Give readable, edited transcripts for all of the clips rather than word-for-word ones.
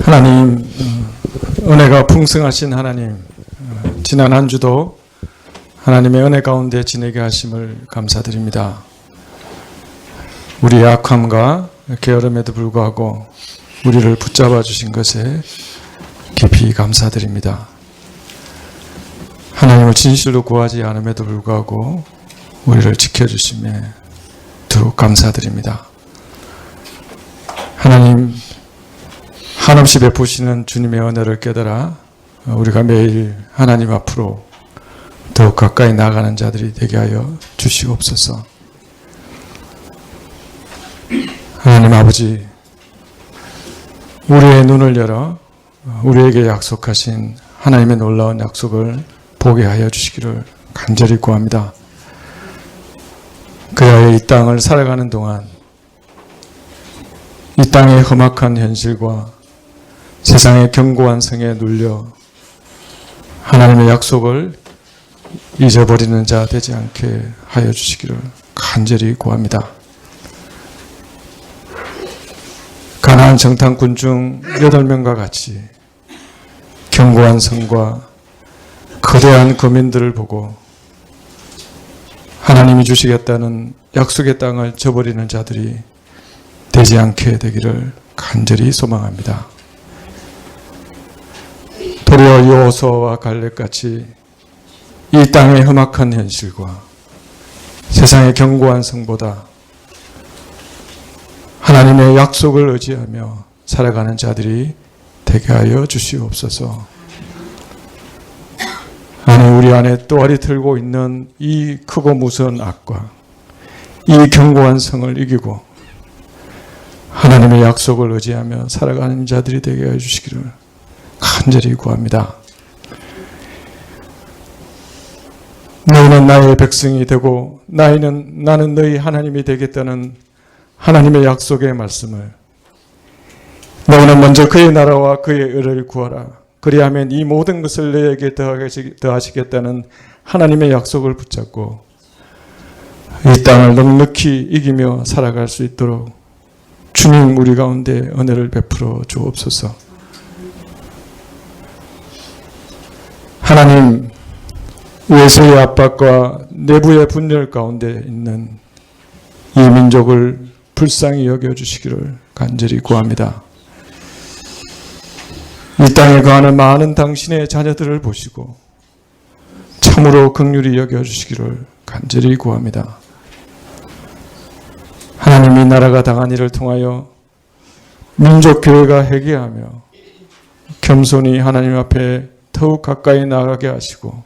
하나님, 은혜가 풍성하신 하나님, 지난 한 주도 하나님의 은혜 가운데 지내게 하심을 감사드립니다. 우리의 약함과 게으름에도 불구하고 우리를 붙잡아 주신 것에 깊이 감사드립니다. 하나님을 진실로 구하지 않음에도 불구하고 우리를 지켜주심에 더욱 감사드립니다. 하나님, 한없이 베푸시는 주님의 은혜를 깨달아 우리가 매일 하나님 앞으로 더욱 가까이 나가는 자들이 되게 하여 주시옵소서. 하나님 아버지, 우리의 눈을 열어 우리에게 약속하신 하나님의 놀라운 약속을 보게 하여 주시기를 간절히 구합니다. 그리하여 이 땅을 살아가는 동안 이 땅의 험악한 현실과 세상의 견고한 성에 눌려 하나님의 약속을 잊어버리는 자 되지 않게 하여 주시기를 간절히 구합니다. 가나안 정탐꾼 중 8명과 같이 견고한 성과 거대한 거민들을 보고 하나님이 주시겠다는 약속의 땅을 저버리는 자들이 되지 않게 되기를 간절히 소망합니다. 도리어 여호수아와 갈렙같이 이 땅의 험악한 현실과 세상의 견고한 성보다 하나님의 약속을 의지하며 살아가는 자들이 되게 하여 주시옵소서. 하나님, 우리 안에 또아리 틀고 있는 이 크고 무서운 악과 이 견고한 성을 이기고 하나님의 약속을 의지하며 살아가는 자들이 되게 하여 주시기를 간절히 구합니다. 너희는 나의 백성이 되고 나는 너희 하나님이 되겠다는 하나님의 약속의 말씀을, 너희는 먼저 그의 나라와 그의 의를 구하라, 그리하면 이 모든 것을 너희에게 더하시겠다는 하나님의 약속을 붙잡고 이 땅을 넉넉히 이기며 살아갈 수 있도록 주님 우리 가운데 은혜를 베풀어 주옵소서. 하나님, 외세의 압박과 내부의 분열 가운데 있는 이 민족을 불쌍히 여겨주시기를 간절히 구합니다. 이 땅에 거하는 많은 당신의 자녀들을 보시고 참으로 긍휼히 여겨주시기를 간절히 구합니다. 하나님, 이 나라가 당한 일을 통하여 민족교회가 회개하며 겸손히 하나님 앞에 더욱 가까이 나가게 하시고,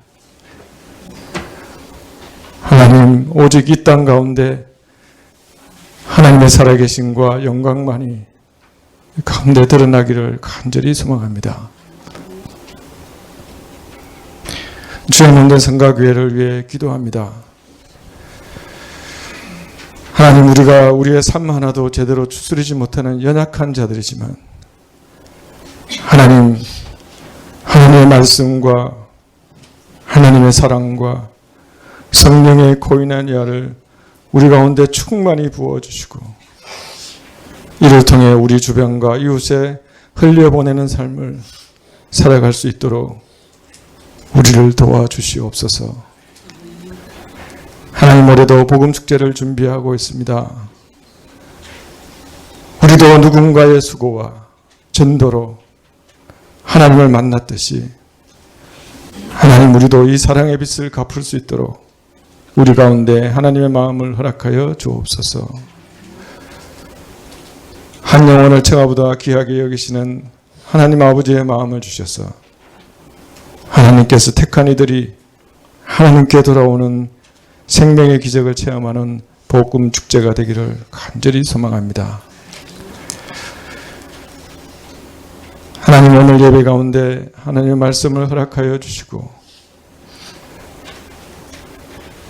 하나님, 오직 이 땅 가운데 하나님의 살아계심과 영광만이 가운데 드러나기를 간절히 소망합니다. 주의 몸된 성가교회를 위해 기도합니다. 하나님, 우리가 우리의 삶 하나도 제대로 추스리지 못하는 연약한 자들이지만 하나님의 말씀과 하나님의 사랑과 성령의 고인한 야를 우리 가운데 충만히 부어주시고 이를 통해 우리 주변과 이웃에 흘려보내는 삶을 살아갈 수 있도록 우리를 도와주시옵소서. 하나님, 올해도 복음축제를 준비하고 있습니다. 우리도 누군가의 수고와 전도로 하나님을 만났듯이 하나님, 우리도 이 사랑의 빛을 갚을 수 있도록 우리 가운데 하나님의 마음을 허락하여 주옵소서. 한 영혼을 청아보다 귀하게 여기시는 하나님 아버지의 마음을 주셔서 하나님께서 택한 이들이 하나님께 돌아오는 생명의 기적을 체험하는 복음 축제가 되기를 간절히 소망합니다. 하나님, 오늘 예배 가운데 하나님의 말씀을 허락하여 주시고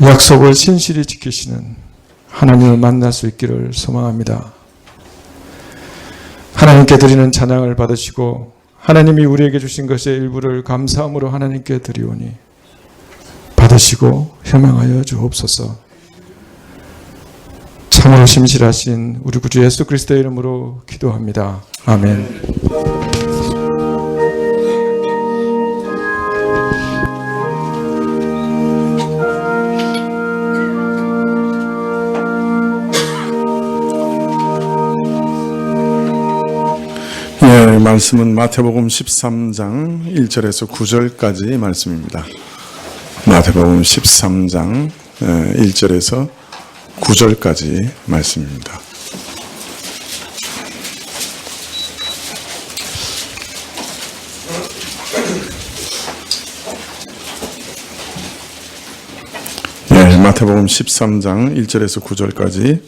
약속을 신실히 지키시는 하나님을 만날 수 있기를 소망합니다. 하나님께 드리는 찬양을 받으시고 하나님이 우리에게 주신 것의 일부를 감사함으로 하나님께 드리오니 받으시고 효명하여 주옵소서. 참으로 심실하신 우리 구주 예수 그리스도의 이름으로 기도합니다. 아멘. 예, 말씀은 마태복음 13장 1절에서 9절까지 말씀입니다. 마태복음 13장 1절에서 9절까지 말씀입니다. 예, 마태복음 13장 1절에서 9절까지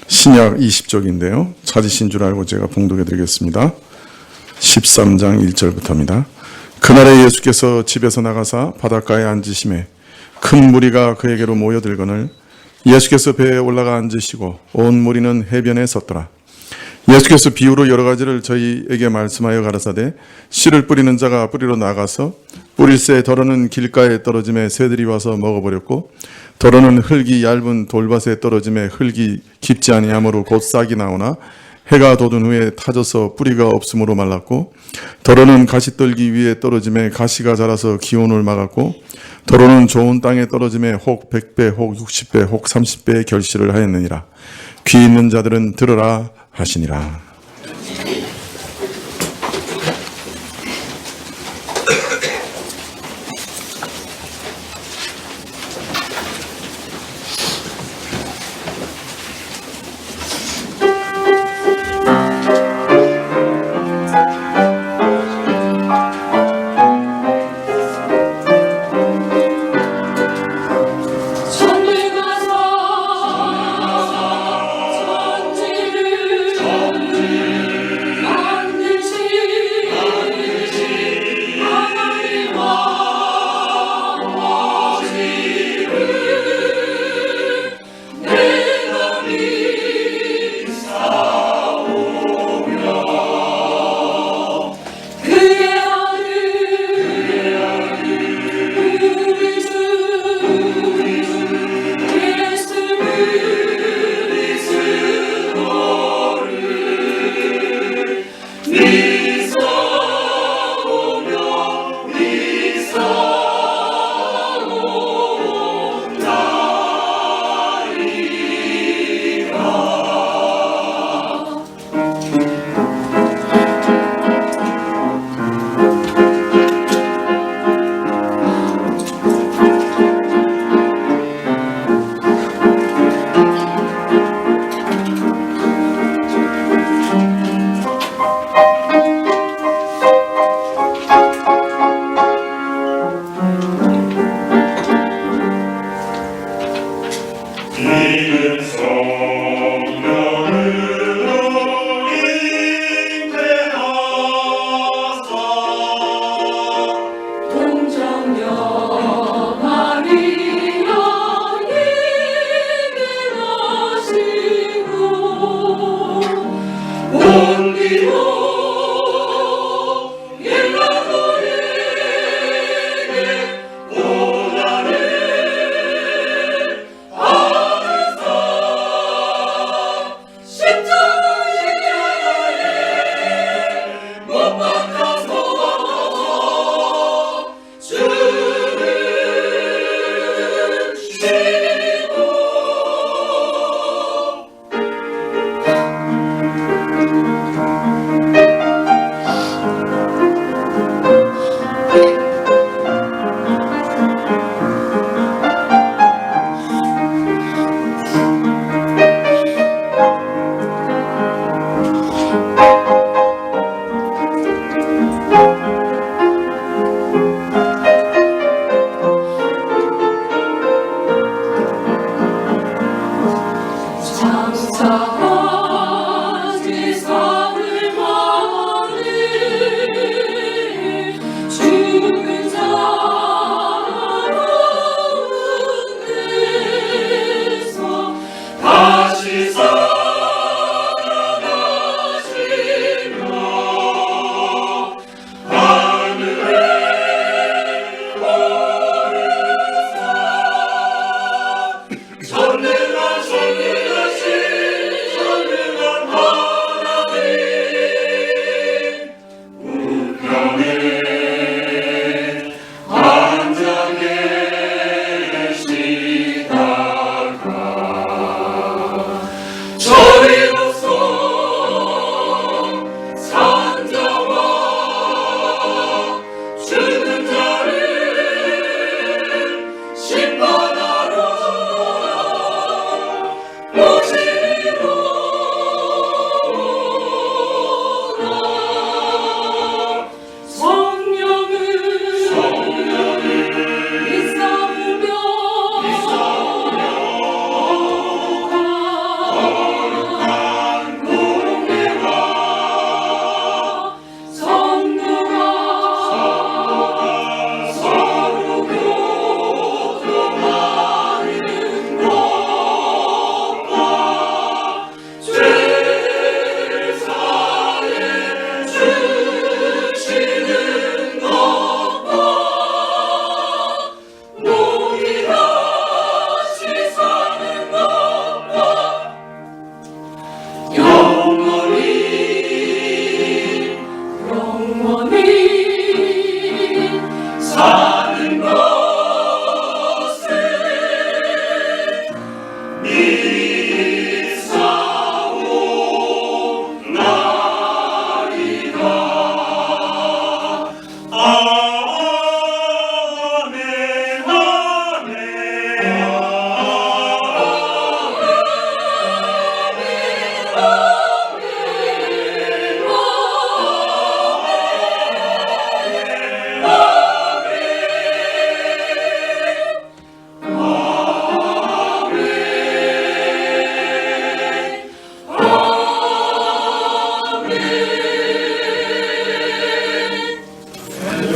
신약 20쪽인데요. 찾으신 줄 알고 제가 봉독해 드리겠습니다. 13장 1절부터입니다. 그날에 예수께서 집에서 나가사 바닷가에 앉으심에 큰 무리가 그에게로 모여들거늘 예수께서 배에 올라가 앉으시고 온 무리는 해변에 섰더라. 예수께서 비유로 여러 가지를 저희에게 말씀하여 가라사대 씨를 뿌리는 자가 뿌리러 나가서 뿌릴새 더러는 길가에 떨어짐에 새들이 와서 먹어버렸고 더러는 흙이 얇은 돌밭에 떨어짐에 흙이 깊지 아니하므로 곧 싹이 나오나 해가 돋은 후에 타져서 뿌리가 없으므로 말랐고 더러는 가시떨기 위에 떨어짐에 가시가 자라서 기온을 막았고 더러는 좋은 땅에 떨어짐에 혹 100배 혹 60배 혹 30배의 결실을 하였느니라. 귀 있는 자들은 들으라 하시니라.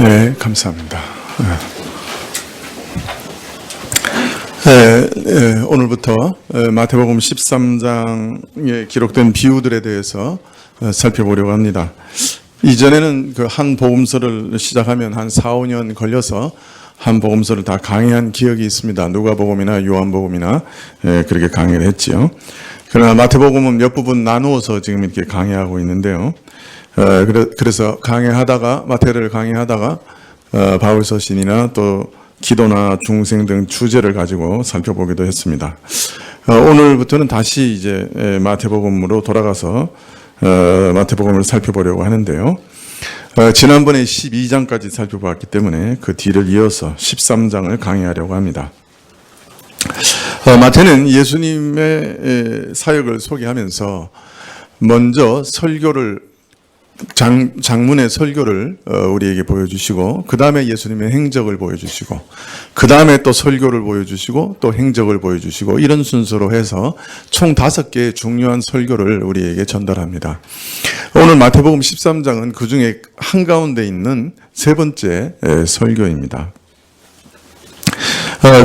네, 감사합니다. 오늘부터 마태복음 13장에 기록된 비유들에 대해서 살펴보려고 합니다. 이전에는 그 한 복음서를 시작하면 한 4, 5년 걸려서 한 복음서를 다 강의한 기억이 있습니다. 누가복음이나 요한복음이나 그렇게 강의를 했지요. 그러나 마태복음은 몇 부분 나누어서 지금 이렇게 강의하고 있는데요. 그래서 강의하다가 마태를 강의하다가 바울 서신이나 또 기도나 중생 등 주제를 가지고 살펴보기도 했습니다. 오늘부터는 다시 이제 마태복음으로 돌아가서 마태복음을 살펴보려고 하는데요. 지난번에 12장까지 살펴봤기 때문에 그 뒤를 이어서 13장을 강의하려고 합니다. 마태는 예수님의 사역을 소개하면서 먼저 설교를 장문의 설교를 우리에게 보여주시고 그 다음에 예수님의 행적을 보여주시고 그 다음에 또 설교를 보여주시고 또 행적을 보여주시고 이런 순서로 해서 총 5개의 중요한 설교를 우리에게 전달합니다. 오늘 마태복음 13장은 그 중에 한가운데 있는 세 번째 설교입니다.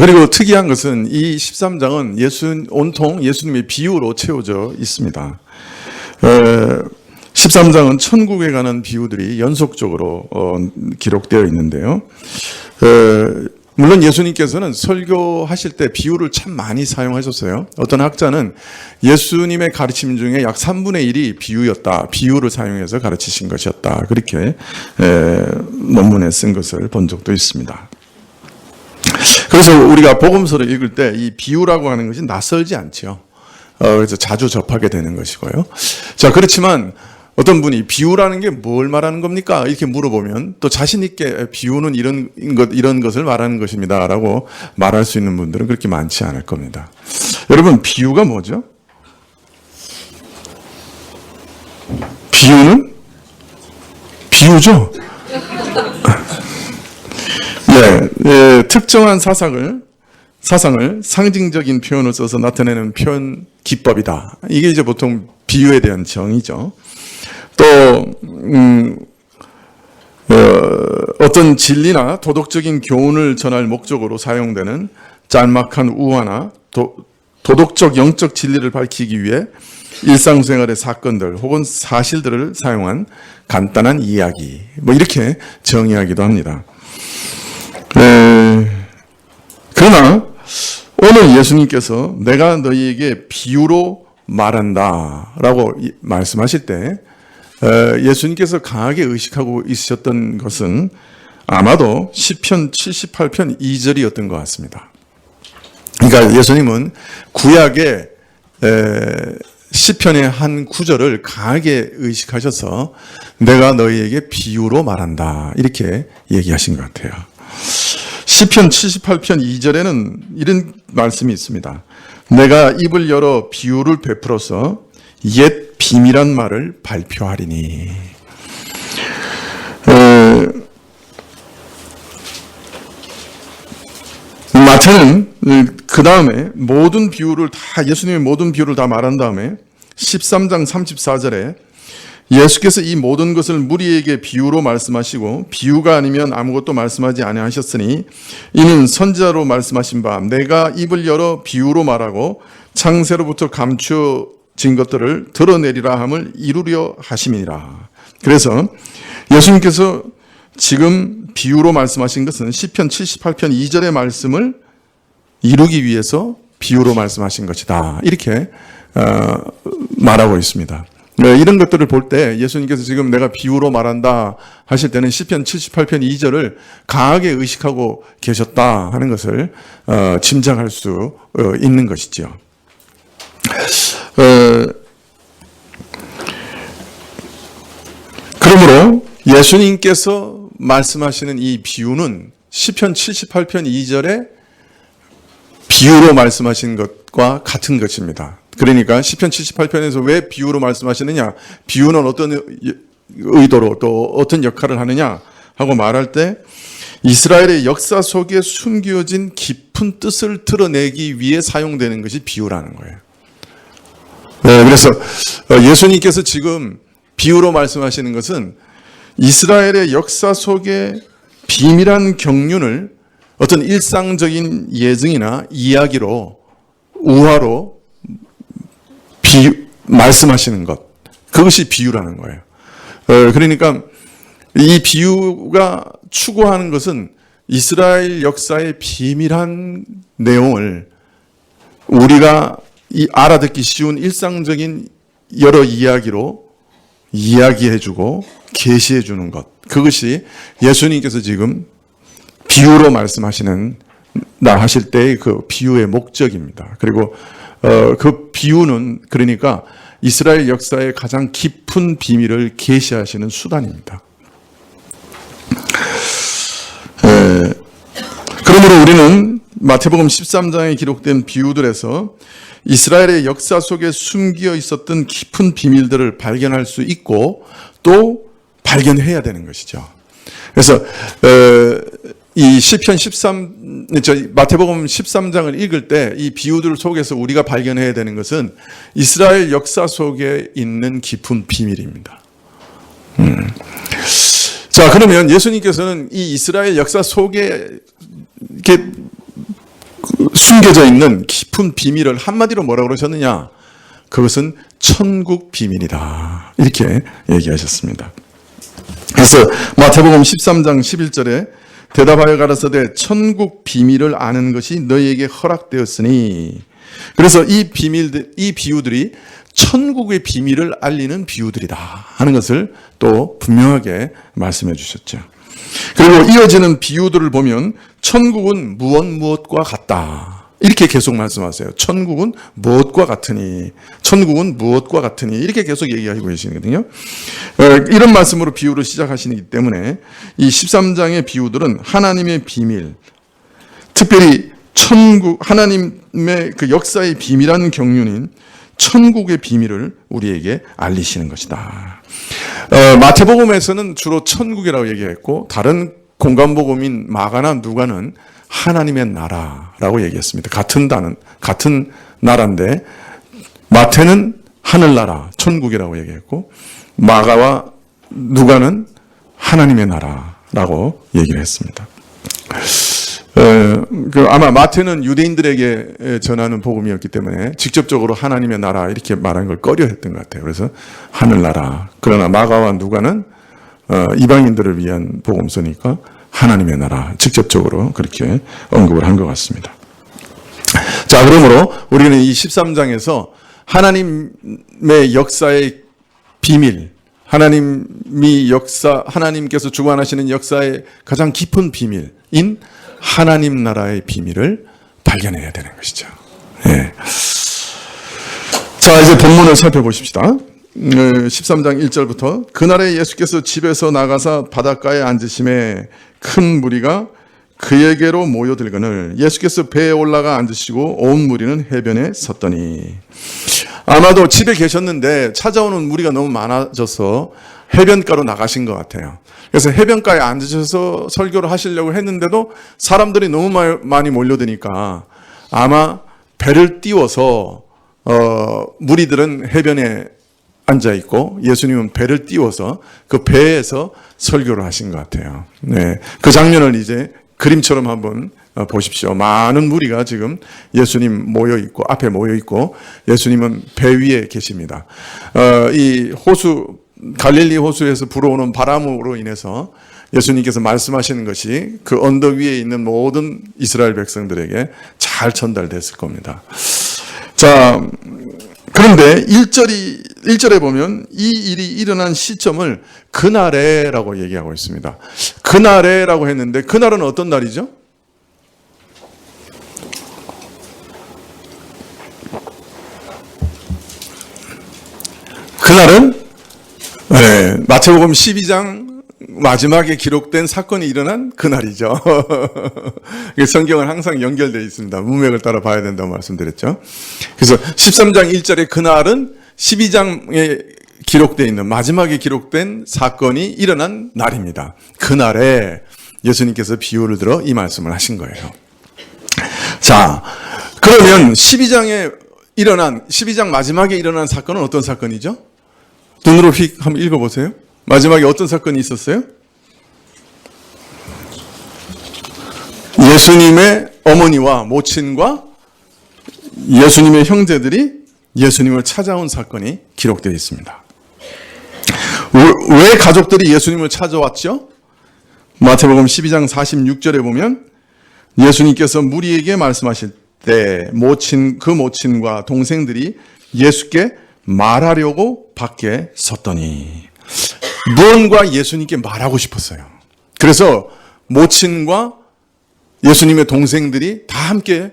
그리고 특이한 것은 이 13장은 온통 예수님의 비유로 채워져 있습니다. 13장은 천국에 관한 비유들이 연속적으로 기록되어 있는데요. 물론 예수님께서는 설교하실 때 비유를 참 많이 사용하셨어요. 어떤 학자는 예수님의 가르침 중에 약 3분의 1이 비유였다. 비유를 사용해서 가르치신 것이었다. 그렇게 논문에 쓴 것을 본 적도 있습니다. 그래서 우리가 복음서를 읽을 때 이 비유라고 하는 것이 낯설지 않죠. 그래서 자주 접하게 되는 것이고요. 자, 그렇지만 어떤 분이 비유라는 게 뭘 말하는 겁니까? 이렇게 물어보면 또 자신 있게 비유는 이런 것을 말하는 것입니다. 라고 말할 수 있는 분들은 그렇게 많지 않을 겁니다. 여러분, 비유가 뭐죠? 비유는? 비유죠? 특정한 사상을 상징적인 표현을 써서 나타내는 표현 기법이다. 이게 이제 보통 비유에 대한 정의죠. 또 어떤 진리나 도덕적인 교훈을 전할 목적으로 사용되는 짤막한 우화나 도덕적 영적 진리를 밝히기 위해 일상생활의 사건들 혹은 사실들을 사용한 간단한 이야기 이렇게 정의하기도 합니다. 그러나 오늘 예수님께서 내가 너희에게 비유로 말한다 라고 말씀하실 때 예수님께서 강하게 의식하고 있으셨던 것은 아마도 시편 78편 2절이었던 것 같습니다. 그러니까 예수님은 구약의 시편의 한 구절을 강하게 의식하셔서 내가 너희에게 비유로 말한다 이렇게 얘기하신 것 같아요. 시편 78편 2절에는 이런 말씀이 있습니다. 내가 입을 열어 비유를 베풀어서 옛 비밀한 말을 발표하리니. 마태는 그 다음에 모든 비유를 다 예수님의 모든 비유를 다 말한 다음에 13장 34절에 예수께서 이 모든 것을 무리에게 비유로 말씀하시고 비유가 아니면 아무것도 말씀하지 아니하셨으니 이는 선지자로 말씀하신 바 내가 입을 열어 비유로 말하고 창세로부터 감추어진 것들을 드러내리라 함을 이루려 하심이니라. 그래서 예수님께서 지금 비유로 말씀하신 것은 시편 78편 2절의 말씀을 이루기 위해서 비유로 말씀하신 것이다. 이렇게 말하고 있습니다. 이런 것들을 볼 때 예수님께서 지금 내가 비유로 말한다 하실 때는 시편 78편 2절을 강하게 의식하고 계셨다 하는 것을 짐작할 수 있는 것이죠. 그러므로 예수님께서 말씀하시는 이 비유는 시편 78편 2절에 비유로 말씀하신 것과 같은 것입니다. 그러니까 시편 78편에서 왜 비유로 말씀하시느냐, 비유는 어떤 의도로 또 어떤 역할을 하느냐 하고 말할 때 이스라엘의 역사 속에 숨겨진 깊은 뜻을 드러내기 위해 사용되는 것이 비유라는 거예요. 그래서 예수님께서 지금 비유로 말씀하시는 것은 이스라엘의 역사 속에 비밀한 경륜을 어떤 일상적인 예증이나 이야기로, 우화로 말씀하시는 것, 그것이 비유라는 거예요. 그러니까 이 비유가 추구하는 것은 이스라엘 역사의 비밀한 내용을 우리가 알아듣기 쉬운 일상적인 여러 이야기로 이야기해주고 계시해주는 것, 그것이 예수님께서 지금 비유로 말씀하시는 나 하실 때의 그 비유의 목적입니다. 그리고 그 비유는 그러니까 이스라엘 역사의 가장 깊은 비밀을 계시하시는 수단입니다. 그러므로 우리는 마태복음 13장에 기록된 비유들에서 이스라엘의 역사 속에 숨겨 있었던 깊은 비밀들을 발견할 수 있고 또 발견해야 되는 것이죠. 그래서 이 시편 마태복음 13장을 읽을 때 이 비유들 속에서 우리가 발견해야 되는 것은 이스라엘 역사 속에 있는 깊은 비밀입니다. 자, 그러면 예수님께서는 이 이스라엘 역사 속에 이렇게 숨겨져 있는 깊은 비밀을 한마디로 뭐라고 그러셨느냐? 그것은 천국 비밀이다. 이렇게 얘기하셨습니다. 그래서 마태복음 13장 11절에 대답하여 가라사대 천국 비밀을 아는 것이 너희에게 허락되었으니, 그래서 이 비유들이 천국의 비밀을 알리는 비유들이다 하는 것을 또 분명하게 말씀해 주셨죠. 그리고 이어지는 비유들을 보면 천국은 무엇과 같다, 이렇게 계속 말씀하세요. 천국은 무엇과 같으니, 천국은 무엇과 같으니, 이렇게 계속 얘기하고 계시거든요. 이런 말씀으로 비유를 시작하시기 때문에 이 13장의 비유들은 하나님의 비밀, 특별히 천국, 하나님의 그 역사의 비밀한 경륜인 천국의 비밀을 우리에게 알리시는 것이다. 마태복음에서는 주로 천국이라고 얘기했고, 다른 공간복음인 마가나 누가는 하나님의 나라라고 얘기했습니다. 같은 나라인데 마태는 하늘나라, 천국이라고 얘기했고, 마가와 누가는 하나님의 나라라고 얘기를 했습니다. 아마 마태는 유대인들에게 전하는 복음이었기 때문에 직접적으로 하나님의 나라 이렇게 말하는 걸 꺼려했던 것 같아요. 그래서 하늘나라. 그러나 마가와 누가는 이방인들을 위한 복음서니까 하나님의 나라, 직접적으로 그렇게 언급을 한 것 같습니다. 자, 그러므로 우리는 이 13장에서 하나님의 역사의 비밀, 하나님께서 주관하시는 역사의 가장 깊은 비밀인 하나님 나라의 비밀을 발견해야 되는 것이죠. 네. 자, 이제 본문을 살펴보십시다. 13장 1절부터 그날에 예수께서 집에서 나가사 바닷가에 앉으심에 큰 무리가 그에게로 모여들거늘 예수께서 배에 올라가 앉으시고 온 무리는 해변에 섰더니, 아마도 집에 계셨는데 찾아오는 무리가 너무 많아져서 해변가로 나가신 것 같아요. 그래서 해변가에 앉으셔서 설교를 하시려고 했는데도 사람들이 너무 많이 몰려드니까 아마 배를 띄워서 무리들은 해변에 앉아있고 예수님은 배를 띄워서 그 배에서 설교를 하신 것 같아요. 네, 그 장면을 이제 그림처럼 한번 보십시오. 많은 무리가 지금 예수님 모여있고, 앞에 모여있고, 예수님은 배 위에 계십니다. 이 갈릴리 호수에서 불어오는 바람으로 인해서 예수님께서 말씀하시는 것이 그 언덕 위에 있는 모든 이스라엘 백성들에게 잘 전달됐을 겁니다. 자, 그런데 1절에 보면 이 일이 일어난 시점을 그날에라고 얘기하고 있습니다. 그날에라고 했는데 그날은 어떤 날이죠? 그날은 마태복음 12장 마지막에 기록된 사건이 일어난 그날이죠. 성경은 항상 연결되어 있습니다. 문맥을 따라 봐야 된다고 말씀드렸죠. 그래서 13장 1절에 그날은 12장에 기록되어 있는 마지막에 기록된 사건이 일어난 날입니다. 그날에 예수님께서 비유를 들어 이 말씀을 하신 거예요. 자, 그러면 12장 마지막에 일어난 사건은 어떤 사건이죠? 눈으로 휙 한번 읽어보세요. 마지막에 어떤 사건이 있었어요? 예수님의 어머니와 모친과 예수님의 형제들이 예수님을 찾아온 사건이 기록되어 있습니다. 왜 가족들이 예수님을 찾아왔죠? 마태복음 12장 46절에 보면 예수님께서 무리에게 말씀하실 때 그 모친과 동생들이 예수께 말하려고 밖에 섰더니, 무언가 예수님께 말하고 싶었어요. 그래서 모친과 예수님의 동생들이 다 함께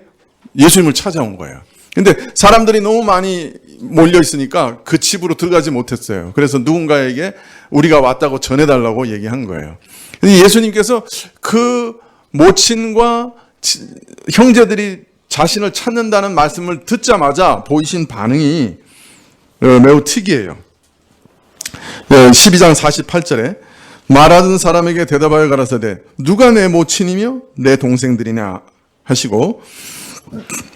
예수님을 찾아온 거예요. 근데 사람들이 너무 많이 몰려 있으니까 그 집으로 들어가지 못했어요. 그래서 누군가에게 우리가 왔다고 전해달라고 얘기한 거예요. 예수님께서 그 모친과 형제들이 자신을 찾는다는 말씀을 듣자마자 보이신 반응이 매우 특이해요. 12장 48절에 말하던 사람에게 대답하여 가라사대 누가 내 모친이며 내 동생들이냐 하시고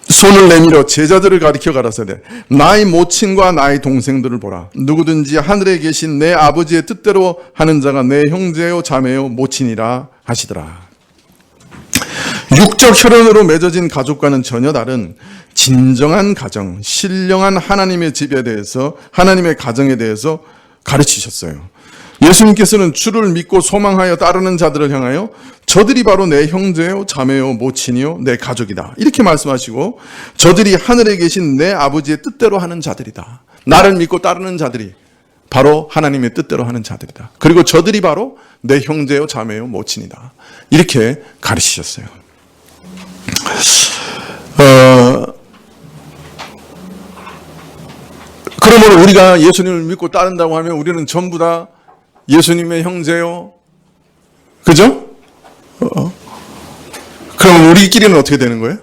손을 내밀어 제자들을 가리켜 가라사대 나의 모친과 나의 동생들을 보라. 누구든지 하늘에 계신 내 아버지의 뜻대로 하는 자가 내 형제요 자매요 모친이라 하시더라. 육적 혈연으로 맺어진 가족과는 전혀 다른 진정한 가정, 신령한 하나님의 집에 대해서, 하나님의 가정에 대해서 가르치셨어요. 예수님께서는 주를 믿고 소망하여 따르는 자들을 향하여 저들이 바로 내 형제요 자매요 모친이요 내 가족이다 이렇게 말씀하시고, 저들이 하늘에 계신 내 아버지의 뜻대로 하는 자들이다. 나를 믿고 따르는 자들이 바로 하나님의 뜻대로 하는 자들이다. 그리고 저들이 바로 내 형제요 자매요 모친이다 이렇게 가르치셨어요. 그러므로 우리가 예수님을 믿고 따른다고 하면 우리는 전부 다 예수님의 형제요, 그죠? 그럼 우리끼리는 어떻게 되는 거예요?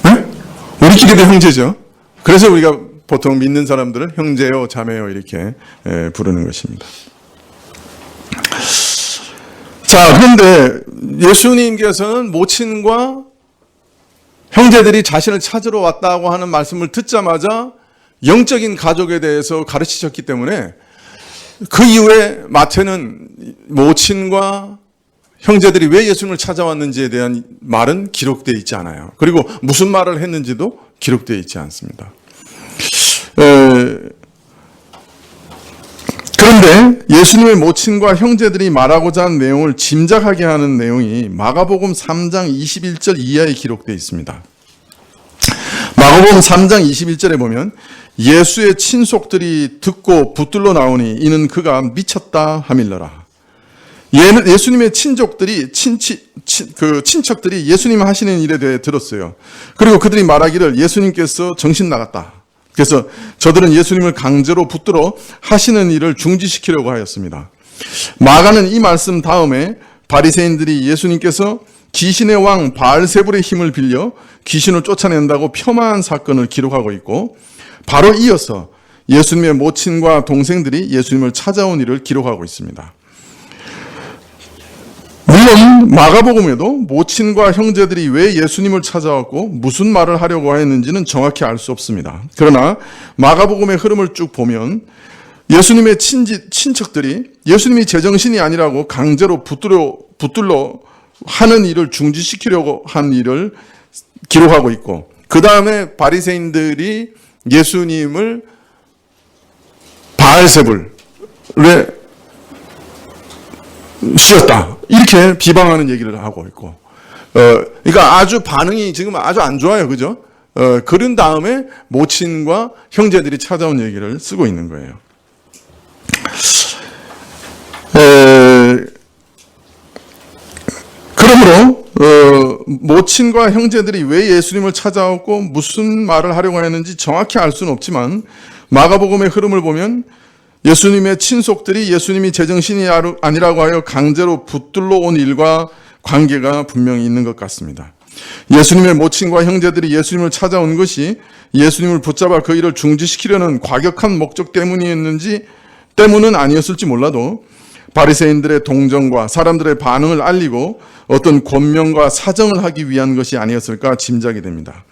네? 우리끼리도 형제죠. 그래서 우리가 보통 믿는 사람들은 형제요, 자매요 이렇게 부르는 것입니다. 자, 그런데 예수님께서는 모친과 형제들이 자신을 찾으러 왔다고 하는 말씀을 듣자마자 영적인 가족에 대해서 가르치셨기 때문에 그 이후에 마태는 모친과 형제들이 왜 예수님을 찾아왔는지에 대한 말은 기록되어 있지 않아요. 그리고 무슨 말을 했는지도 기록되어 있지 않습니다. 그런데 예수님의 모친과 형제들이 말하고자 한 내용을 짐작하게 하는 내용이 마가복음 3장 21절 이하에 기록되어 있습니다. 마가복음 3장 21절에 보면 예수의 친속들이 듣고 붙들러 나오니 이는 그가 미쳤다 하밀러라. 예수님의 친척들이 예수님 하시는 일에 대해 들었어요. 그리고 그들이 말하기를 예수님께서 정신 나갔다. 그래서 저들은 예수님을 강제로 붙들어 하시는 일을 중지시키려고 하였습니다. 마가는 이 말씀 다음에 바리새인들이 예수님께서 귀신의 왕 바알세불의 힘을 빌려 귀신을 쫓아낸다고 폄하한 사건을 기록하고 있고, 바로 이어서 예수님의 모친과 동생들이 예수님을 찾아온 일을 기록하고 있습니다. 물론 마가복음에도 모친과 형제들이 왜 예수님을 찾아왔고 무슨 말을 하려고 했는지는 정확히 알 수 없습니다. 그러나 마가복음의 흐름을 쭉 보면 예수님의 친척들이 예수님이 제정신이 아니라고 강제로 붙들러 하는 일을 중지시키려고 한 일을 기록하고 있고, 그 다음에 바리새인들이 예수님을 바알세불에 씌었다 이렇게 비방하는 얘기를 하고 있고, 그러니까 아주 반응이 지금 아주 안 좋아요, 그죠? 그런 다음에 모친과 형제들이 찾아온 얘기를 쓰고 있는 거예요. 그러므로 모친과 형제들이 왜 예수님을 찾아왔고 무슨 말을 하려고 했는지 정확히 알 수는 없지만 마가복음의 흐름을 보면 예수님의 친속들이 예수님이 제정신이 아니라고 하여 강제로 붙들러 온 일과 관계가 분명히 있는 것 같습니다. 예수님의 모친과 형제들이 예수님을 찾아온 것이 예수님을 붙잡아 그 일을 중지시키려는 과격한 목적 때문은 아니었을지 몰라도 바리새인들의 동정과 사람들의 반응을 알리고 어떤 권면과 사정을 하기 위한 것이 아니었을까 짐작이 됩니다.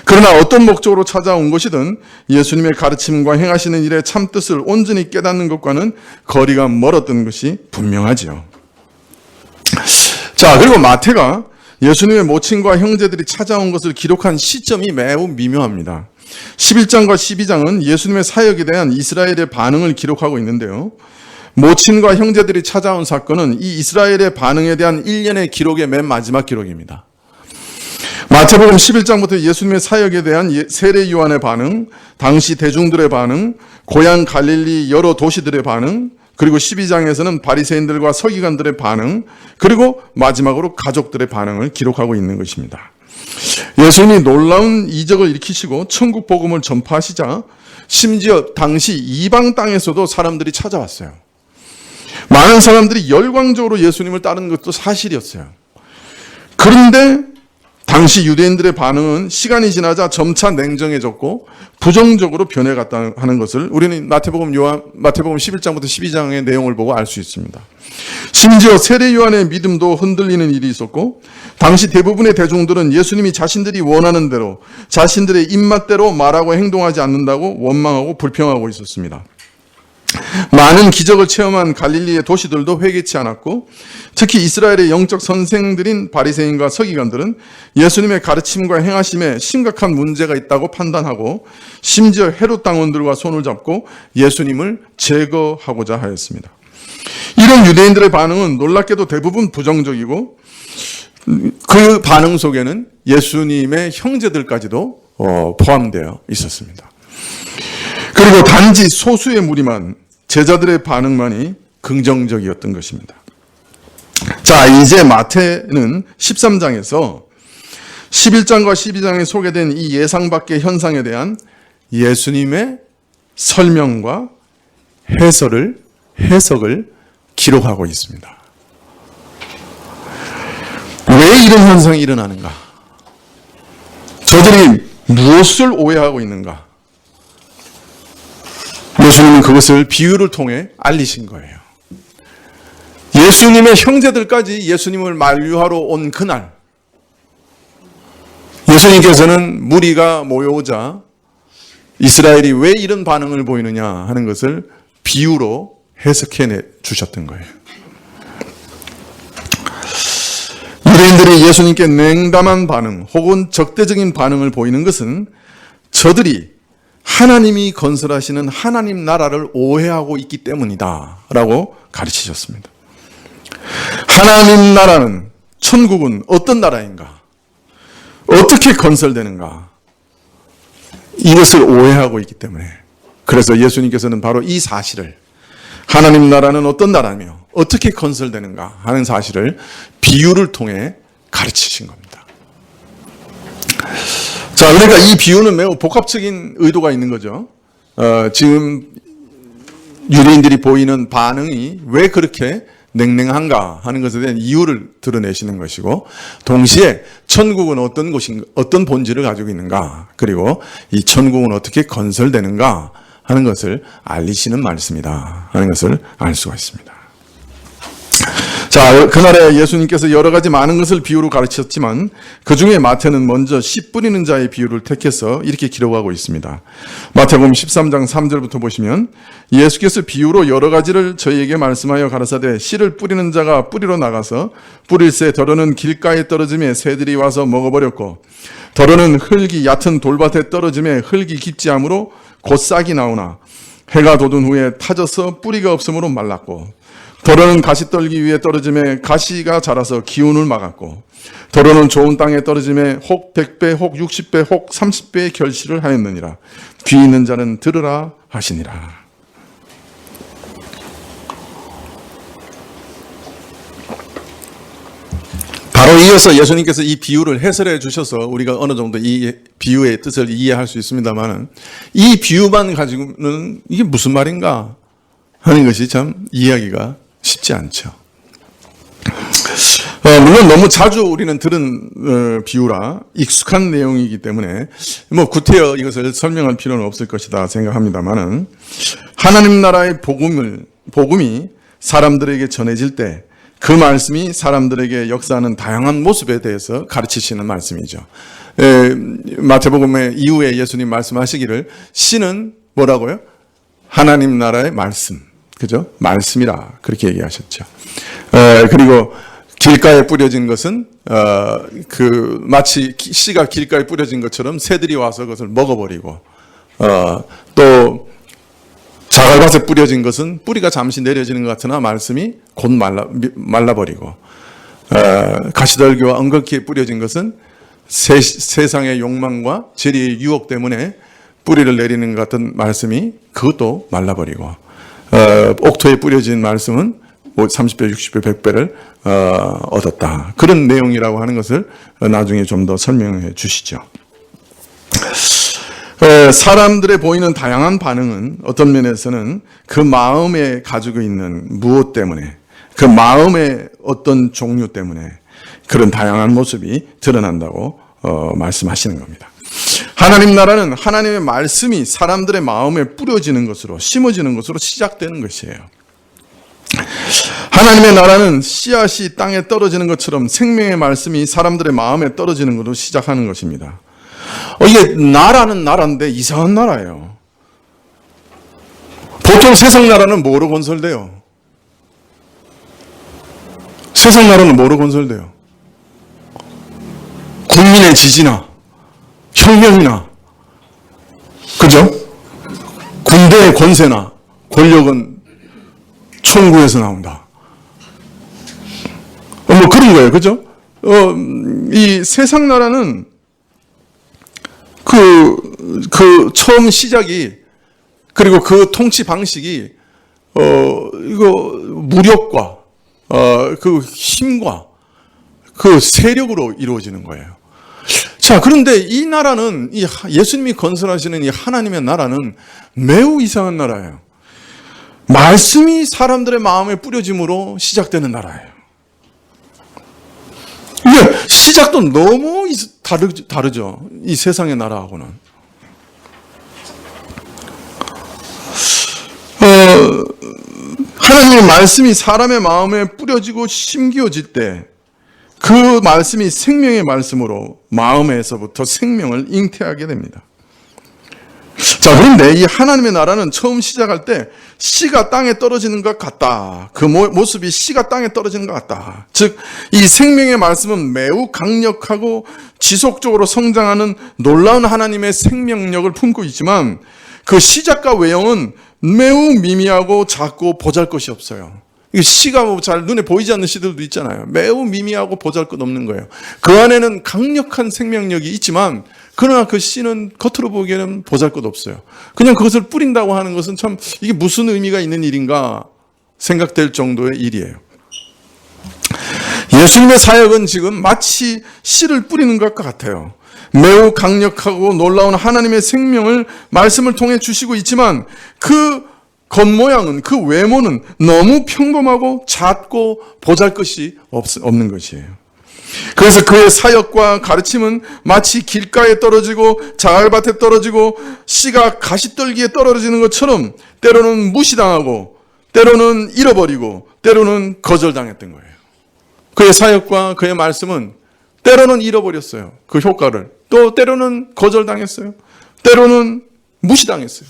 그러나 어떤 목적으로 찾아온 것이든 예수님의 가르침과 행하시는 일의 참뜻을 온전히 깨닫는 것과는 거리가 멀었던 것이 분명하지요. 자, 자, 그리고 마태가 예수님의 모친과 형제들이 찾아온 것을 기록한 시점이 매우 미묘합니다. 11장과 12장은 예수님의 사역에 대한 이스라엘의 반응을 기록하고 있는데요. 모친과 형제들이 찾아온 사건은 이 이스라엘의 반응에 대한 일련의 기록의 맨 마지막 기록입니다. 마태복음 11장부터 예수님의 사역에 대한 세례 요한의 반응, 당시 대중들의 반응, 고향 갈릴리 여러 도시들의 반응, 그리고 12장에서는 바리새인들과 서기관들의 반응, 그리고 마지막으로 가족들의 반응을 기록하고 있는 것입니다. 예수님이 놀라운 이적을 일으키시고 천국 복음을 전파하시자 심지어 당시 이방 땅에서도 사람들이 찾아왔어요. 많은 사람들이 열광적으로 예수님을 따르는 것도 사실이었어요. 그런데 당시 유대인들의 반응은 시간이 지나자 점차 냉정해졌고 부정적으로 변해갔다 하는 것을 우리는 마태복음 11장부터 12장의 내용을 보고 알 수 있습니다. 심지어 세례 요한의 믿음도 흔들리는 일이 있었고 당시 대부분의 대중들은 예수님이 자신들이 원하는 대로 자신들의 입맛대로 말하고 행동하지 않는다고 원망하고 불평하고 있었습니다. 많은 기적을 체험한 갈릴리의 도시들도 회개치 않았고 특히 이스라엘의 영적 선생들인 바리새인과 서기관들은 예수님의 가르침과 행하심에 심각한 문제가 있다고 판단하고 심지어 헤롯 당원들과 손을 잡고 예수님을 제거하고자 하였습니다. 이런 유대인들의 반응은 놀랍게도 대부분 부정적이고 그 반응 속에는 예수님의 형제들까지도 포함되어 있었습니다. 그리고 단지 소수의 무리만 제자들의 반응만이 긍정적이었던 것입니다. 자, 이제 마태는 13장에서 11장과 12장에 소개된 이 예상 밖의 현상에 대한 예수님의 설명과 해석을 기록하고 있습니다. 왜 이런 현상이 일어나는가? 저들이 무엇을 오해하고 있는가? 예수님은 그것을 비유를 통해 알리신 거예요. 예수님의 형제들까지 예수님을 만류하러 온 그날 예수님께서는 무리가 모여오자 이스라엘이 왜 이런 반응을 보이느냐 하는 것을 비유로 해석해 주셨던 거예요. 유대인들이 예수님께 냉담한 반응 혹은 적대적인 반응을 보이는 것은 저들이 하나님이 건설하시는 하나님 나라를 오해하고 있기 때문이다 라고 가르치셨습니다. 하나님 나라는, 천국은 어떤 나라인가? 어떻게 건설되는가? 이것을 오해하고 있기 때문에 그래서 예수님께서는 바로 이 사실을 하나님 나라는 어떤 나라며 어떻게 건설되는가 하는 사실을 비유를 통해 가르치신 겁니다. 자, 그러니까 이 비유는 매우 복합적인 의도가 있는 거죠. 지금 유대인들이 보이는 반응이 왜 그렇게 냉랭한가 하는 것에 대한 이유를 드러내시는 것이고 동시에 천국은 어떤 곳인가, 어떤 본질을 가지고 있는가 그리고 이 천국은 어떻게 건설되는가 하는 것을 알리시는 말씀이다 하는 것을 알 수가 있습니다. 자, 그날에 예수님께서 여러 가지 많은 것을 비유로 가르치셨지만 그 중에 마태는 먼저 씨 뿌리는 자의 비유를 택해서 이렇게 기록하고 있습니다. 마태복음 13장 3절부터 보시면 예수께서 비유로 여러 가지를 저희에게 말씀하여 가라사대 씨를 뿌리는 자가 뿌리러 나가서 뿌릴새 더러는 길가에 떨어짐에 새들이 와서 먹어버렸고 더러는 흙이 얕은 돌밭에 떨어짐에 흙이 깊지 않으므로 곧 싹이 나오나 해가 돋은 후에 타져서 뿌리가 없으므로 말랐고 더러는 가시떨기 위에 떨어짐에 가시가 자라서 기운을 막았고 더러는 좋은 땅에 떨어짐에 혹 100배 혹 60배 혹 30배의 결실을 하였느니라. 귀 있는 자는 들으라 하시니라. 바로 이어서 예수님께서 이 비유를 해설해 주셔서 우리가 어느 정도 이 비유의 뜻을 이해할 수 있습니다만 이 비유만 가지고는 이게 무슨 말인가 하는 것이 참 이해하기가 쉽지 않죠. 물론 너무 자주 우리는 들은 비유라 익숙한 내용이기 때문에 구태여 이것을 설명할 필요는 없을 것이다 생각합니다만은 하나님 나라의 복음이 사람들에게 전해질 때 그 말씀이 사람들에게 역사하는 다양한 모습에 대해서 가르치시는 말씀이죠. 마태복음의 이후에 예수님 말씀하시기를 씨는 뭐라고요? 하나님 나라의 말씀. 그죠? 말씀이라 그렇게 얘기하셨죠. 그리고 길가에 뿌려진 것은 마치 씨가 길가에 뿌려진 것처럼 새들이 와서 그것을 먹어버리고, 또 자갈밭에 뿌려진 것은 뿌리가 잠시 내려지는 것 같으나 말씀이 곧 말라버리고, 가시떨기와 엉겅퀴에 뿌려진 것은 세상의 욕망과 재리의 유혹 때문에 뿌리를 내리는 것 같은 말씀이 그것도 말라버리고, 옥토에 뿌려진 말씀은 30배, 60배, 100배를 얻었다. 그런 내용이라고 하는 것을 나중에 좀 더 설명해 주시죠. 사람들의 보이는 다양한 반응은 어떤 면에서는 그 마음에 가지고 있는 무엇 때문에, 그 마음의 어떤 종류 때문에 그런 다양한 모습이 드러난다고 말씀하시는 겁니다. 하나님 나라는 하나님의 말씀이 사람들의 마음에 뿌려지는 것으로, 심어지는 것으로 시작되는 것이에요. 하나님의 나라는 씨앗이 땅에 떨어지는 것처럼 생명의 말씀이 사람들의 마음에 떨어지는 것으로 시작하는 것입니다. 이게 나라는 나라인데 이상한 나라예요. 보통 세상 나라는 뭐로 건설돼요? 세상 나라는 뭐로 건설돼요? 국민의 지지나 혁명이나, 그죠? 군대의 권세나 권력은 총구에서 나온다. 뭐 그런 거예요, 그죠? 이 세상 나라는 그 처음 시작이, 그리고 그 통치 방식이 이거 무력과 그 힘과 그 세력으로 이루어지는 거예요. 자, 그런데 이 나라는, 이 예수님이 건설하시는 이 하나님의 나라는 매우 이상한 나라예요. 말씀이 사람들의 마음에 뿌려짐으로 시작되는 나라예요. 이게 시작도 너무 다르죠. 이 세상의 나라하고는. 하나님의 말씀이 사람의 마음에 뿌려지고 심기어질 때 그 말씀이 생명의 말씀으로 마음에서부터 생명을 잉태하게 됩니다. 자, 그런데 이 하나님의 나라는 처음 시작할 때 씨가 땅에 떨어지는 것 같다. 그 모습이 씨가 땅에 떨어지는 것 같다. 즉, 이 생명의 말씀은 매우 강력하고 지속적으로 성장하는 놀라운 하나님의 생명력을 품고 있지만 그 시작과 외형은 매우 미미하고 작고 보잘것이 없어요. 이 씨가 뭐 잘 눈에 보이지 않는 씨들도 있잖아요. 매우 미미하고 보잘것없는 거예요. 그 안에는 강력한 생명력이 있지만 그러나 그 씨는 겉으로 보기에는 보잘것없어요. 그냥 그것을 뿌린다고 하는 것은 참 이게 무슨 의미가 있는 일인가 생각될 정도의 일이에요. 예수님의 사역은 지금 마치 씨를 뿌리는 것과 같아요. 매우 강력하고 놀라운 하나님의 생명을 말씀을 통해 주시고 있지만 그 겉모양은, 그 외모는 너무 평범하고 작고 보잘것이 없는 것이에요. 그래서 그의 사역과 가르침은 마치 길가에 떨어지고 자갈밭에 떨어지고 씨가 가시떨기에 떨어지는 것처럼 때로는 무시당하고 때로는 잃어버리고 때로는 거절당했던 거예요. 그의 사역과 그의 말씀은 때로는 잃어버렸어요. 그 효과를. 또 때로는 거절당했어요. 때로는 무시당했어요.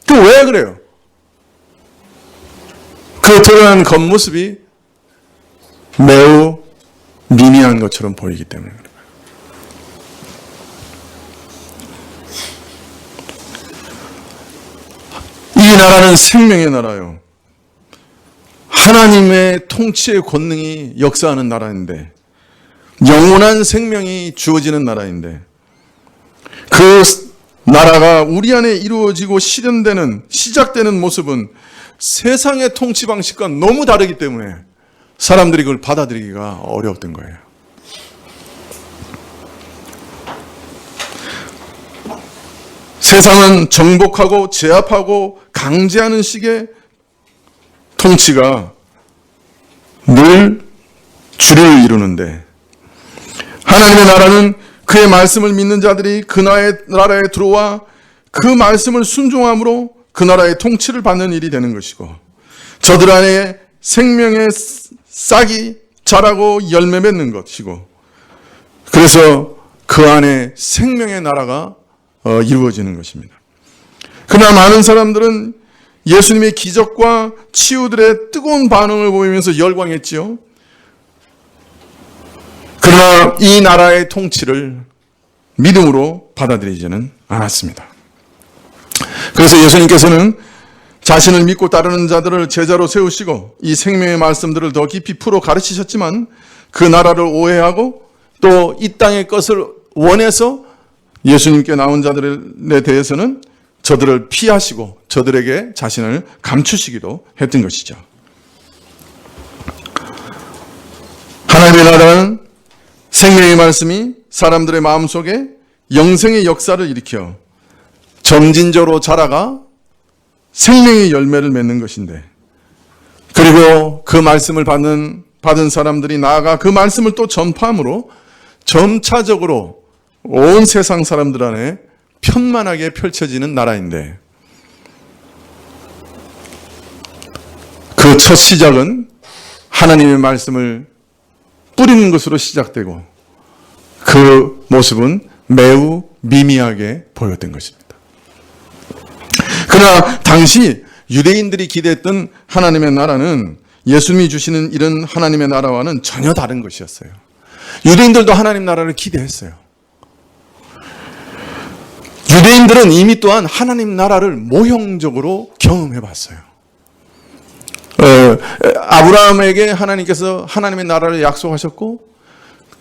그 왜 그래요? 그 드러난 겉모습이 매우 미미한 것처럼 보이기 때문에 그래요. 이 나라는 생명의 나라요. 하나님의 통치의 권능이 역사하는 나라인데, 영원한 생명이 주어지는 나라인데, 그 나라가 우리 안에 이루어지고 실현되는, 시작되는 모습은 세상의 통치 방식과 너무 다르기 때문에 사람들이 그걸 받아들이기가 어려웠던 거예요. 세상은 정복하고 제압하고 강제하는 식의 통치가 늘 주를 이루는데, 하나님의 나라는 그의 말씀을 믿는 자들이 그 나라에 들어와 그 말씀을 순종함으로 그 나라의 통치를 받는 일이 되는 것이고, 저들 안에 생명의 싹이 자라고 열매 맺는 것이고, 그래서 그 안에 생명의 나라가 이루어지는 것입니다. 그러나 많은 사람들은 예수님의 기적과 치유들의 뜨거운 반응을 보이면서 열광했지요. 그러나 이 나라의 통치를 믿음으로 받아들이지는 않았습니다. 그래서 예수님께서는 자신을 믿고 따르는 자들을 제자로 세우시고 이 생명의 말씀들을 더 깊이 풀어 가르치셨지만 그 나라를 오해하고 또 이 땅의 것을 원해서 예수님께 나온 자들에 대해서는 저들을 피하시고 저들에게 자신을 감추시기도 했던 것이죠. 하나님의 나라는 생명의 말씀이 사람들의 마음속에 영생의 역사를 일으켜 점진적으로 자라가 생명의 열매를 맺는 것인데, 그리고 그 말씀을 받은 사람들이 나아가 그 말씀을 또 전파함으로 점차적으로 온 세상 사람들 안에 편만하게 펼쳐지는 나라인데, 그 첫 시작은 하나님의 말씀을 뿌리는 것으로 시작되고 그 모습은 매우 미미하게 보였던 것입니다. 그러나 당시 유대인들이 기대했던 하나님의 나라는 예수님이 주시는 이런 하나님의 나라와는 전혀 다른 것이었어요. 유대인들도 하나님 나라를 기대했어요. 유대인들은 이미 또한 하나님 나라를 모형적으로 경험해 봤어요. 아브라함에게 하나님께서 하나님의 나라를 약속하셨고,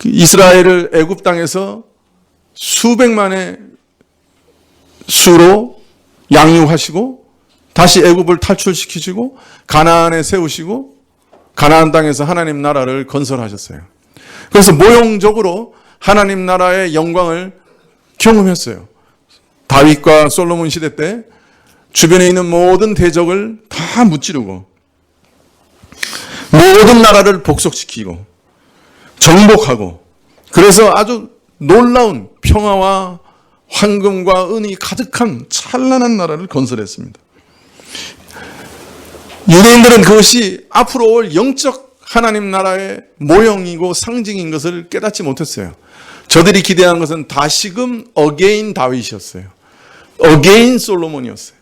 이스라엘을 애굽 땅에서 수백만의 수로 양육하시고 다시 애굽을 탈출시키시고 가나안에 세우시고 가나안 땅에서 하나님 나라를 건설하셨어요. 그래서 모형적으로 하나님 나라의 영광을 경험했어요. 다윗과 솔로몬 시대 때 주변에 있는 모든 대적을 다 무찌르고 모든 나라를 복속시키고 정복하고, 그래서 아주 놀라운 평화와 황금과 은이 가득한 찬란한 나라를 건설했습니다. 유대인들은 그것이 앞으로 올 영적 하나님 나라의 모형이고 상징인 것을 깨닫지 못했어요. 저들이 기대한 것은 다시금 어게인 다윗이었어요. 어게인 솔로몬이었어요.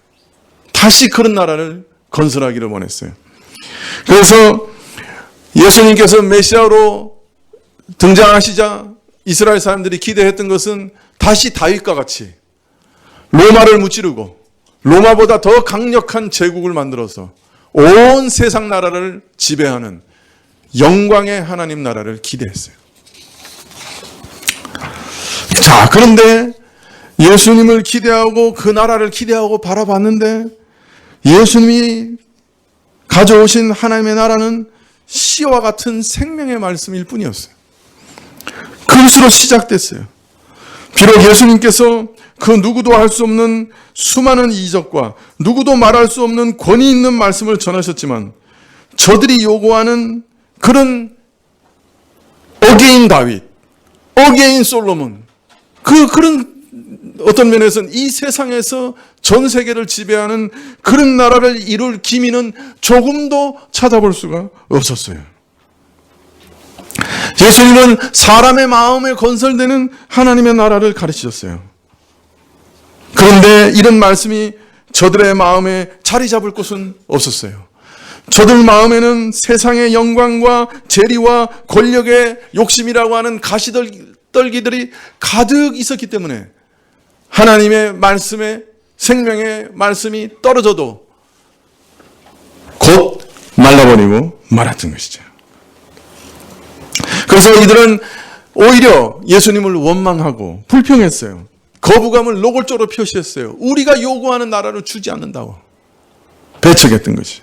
다시 그런 나라를 건설하기를 원했어요. 그래서 예수님께서 메시아로 등장하시자 이스라엘 사람들이 기대했던 것은 다시 다윗과 같이 로마를 무찌르고 로마보다 더 강력한 제국을 만들어서 온 세상 나라를 지배하는 영광의 하나님 나라를 기대했어요. 자, 그런데 예수님을 기대하고 그 나라를 기대하고 바라봤는데 예수님이 가져오신 하나님의 나라는 씨와 같은 생명의 말씀일 뿐이었어요. 그것으로 시작됐어요. 비록 예수님께서 그 누구도 할 수 없는 수많은 이적과 누구도 말할 수 없는 권위 있는 말씀을 전하셨지만 저들이 요구하는 그런 어게인 다윗, 어게인 솔로몬, 그런 어떤 면에서는 이 세상에서 전 세계를 지배하는 그런 나라를 이룰 기미는 조금도 찾아볼 수가 없었어요. 예수님은 사람의 마음에 건설되는 하나님의 나라를 가르치셨어요. 그런데 이런 말씀이 저들의 마음에 자리 잡을 곳은 없었어요. 저들 마음에는 세상의 영광과 재리와 권력의 욕심이라고 하는 가시떨기들이 가득 있었기 때문에 하나님의 말씀에 생명의 말씀이 떨어져도 곧 말라버리고 말았던 것이죠. 그래서 이들은 오히려 예수님을 원망하고 불평했어요. 거부감을 노골적으로 표시했어요. 우리가 요구하는 나라를 주지 않는다고 배척했던 것이.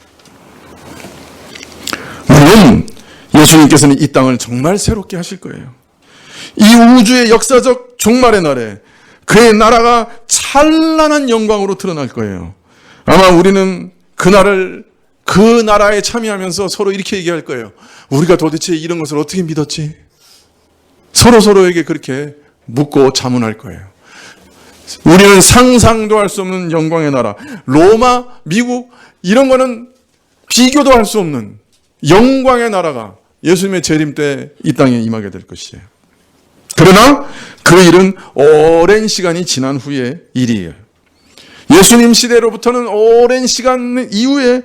물론 예수님께서는 이 땅을 정말 새롭게 하실 거예요. 이 우주의 역사적 종말의 날에 그의 나라가 찬란한 영광으로 드러날 거예요. 아마 우리는 그 나라에 참여하면서 서로 이렇게 얘기할 거예요. 우리가 도대체 이런 것을 어떻게 믿었지? 서로에게 그렇게 묻고 자문할 거예요. 우리는 상상도 할 수 없는 영광의 나라, 로마, 미국, 이런 거는 비교도 할 수 없는 영광의 나라가 예수님의 재림 때 이 땅에 임하게 될 것이에요. 그러나 그 일은 오랜 시간이 지난 후의 일이에요. 예수님 시대로부터는 오랜 시간 이후에